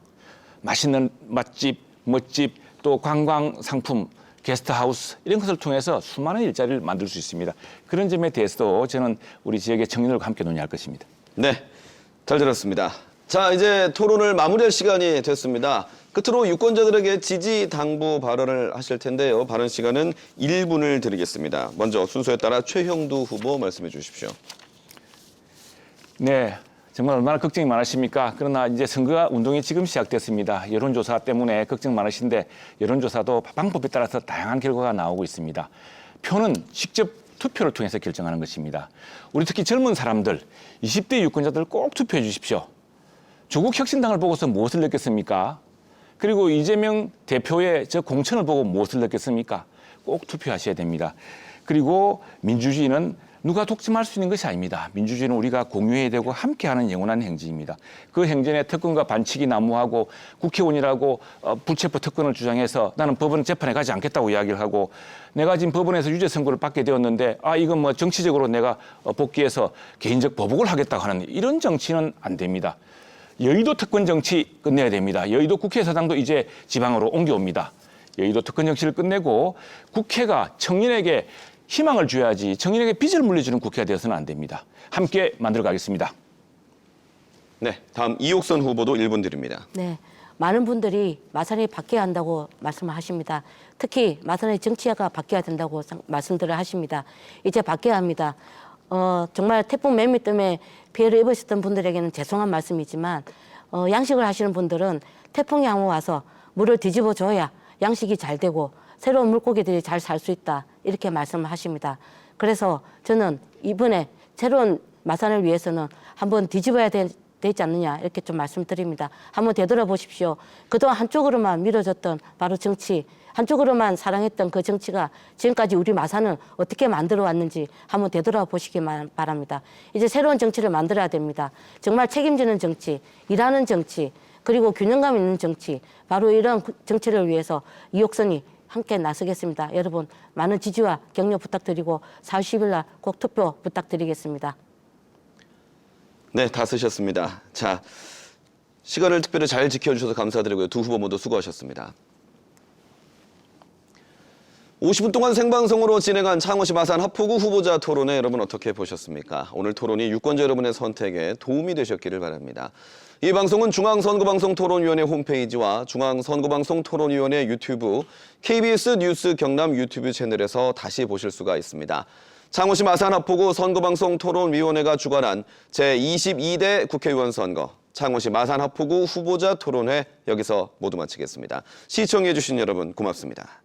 맛있는 맛집, 멋집, 또 관광 상품, 게스트하우스 이런 것을 통해서 수많은 일자리를 만들 수 있습니다. 그런 점에 대해서도 저는 우리 지역의 청년들과 함께 논의할 것입니다. 네, 잘 들었습니다. 자, 이제 토론을 마무리할 시간이 됐습니다. 끝으로 유권자들에게 지지 당부 발언을 하실 텐데요. 발언 시간은 1분을 드리겠습니다. 먼저 순서에 따라 최형두 후보 말씀해 주십시오. 네, 정말 얼마나 걱정이 많으십니까? 그러나 이제 선거 운동이 지금 시작됐습니다. 여론조사 때문에 걱정 많으신데 여론조사도 방법에 따라서 다양한 결과가 나오고 있습니다. 표는 직접 투표를 통해서 결정하는 것입니다. 우리 특히 젊은 사람들, 20대 유권자들 꼭 투표해 주십시오. 조국 혁신당을 보고서 무엇을 느꼈습니까? 그리고 이재명 대표의 저 공천을 보고 무엇을 느꼈습니까? 꼭 투표하셔야 됩니다. 그리고 민주주의는 누가 독점할 수 있는 것이 아닙니다. 민주주의는 우리가 공유해야 되고 함께하는 영원한 행진입니다. 그 행진에 특권과 반칙이 난무하고 국회의원이라고 불체포 특권을 주장해서 나는 법원 재판에 가지 않겠다고 이야기를 하고 내가 지금 법원에서 유죄 선고를 받게 되었는데 이건 뭐 정치적으로 내가 복귀해서 개인적 보복을 하겠다고 하는 이런 정치는 안 됩니다. 여의도 특권 정치 끝내야 됩니다. 여의도 국회의사당도 이제 지방으로 옮겨옵니다. 여의도 특권 정치를 끝내고 국회가 청년에게 희망을 줘야지 청년에게 빚을 물려주는 국회가 되어서는 안 됩니다. 함께 만들어 가겠습니다. 네, 다음 이옥선 후보도 1분 드립니다. 네, 많은 분들이 마산이 바뀌어야 한다고 말씀을 하십니다. 특히 마산의 정치가 바뀌어야 된다고 말씀들을 하십니다. 이제 바뀌어야 합니다. 정말 태풍 매미 때문에 피해를 입으셨던 분들에게는 죄송한 말씀이지만 양식을 하시는 분들은 태풍이 한번 와서 물을 뒤집어 줘야 양식이 잘 되고 새로운 물고기들이 잘 살 수 있다 이렇게 말씀을 하십니다. 그래서 저는 이번에 새로운 마산을 위해서는 한번 뒤집어야 되지 않느냐 이렇게 좀 말씀드립니다. 한번 되돌아보십시오. 그동안 한쪽으로만 밀어줬던 바로 정치, 한쪽으로만 사랑했던 그 정치가 지금까지 우리 마산을 어떻게 만들어 왔는지 한번 되돌아보시기만 바랍니다. 이제 새로운 정치를 만들어야 됩니다. 정말 책임지는 정치, 일하는 정치, 그리고 균형감 있는 정치, 바로 이런 정치를 위해서 이옥선이 함께 나서겠습니다. 여러분 많은 지지와 격려 부탁드리고 4월 10일 날 꼭 투표 부탁드리겠습니다. 네, 다 쓰셨습니다. 자, 시간을 특별히 잘 지켜주셔서 감사드리고요. 두 후보 모두 수고하셨습니다. 50분 동안 생방송으로 진행한 창원시 마산 하포구 후보자 토론회 여러분 어떻게 보셨습니까? 오늘 토론이 유권자 여러분의 선택에 도움이 되셨기를 바랍니다. 이 방송은 중앙선거방송토론위원회 홈페이지와 중앙선거방송토론위원회 유튜브, KBS 뉴스 경남 유튜브 채널에서 다시 보실 수가 있습니다. 창원시 마산 하포구 선거방송토론위원회가 주관한 제22대 국회의원 선거, 창원시 마산 하포구 후보자 토론회 여기서 모두 마치겠습니다. 시청해 주신 여러분 고맙습니다.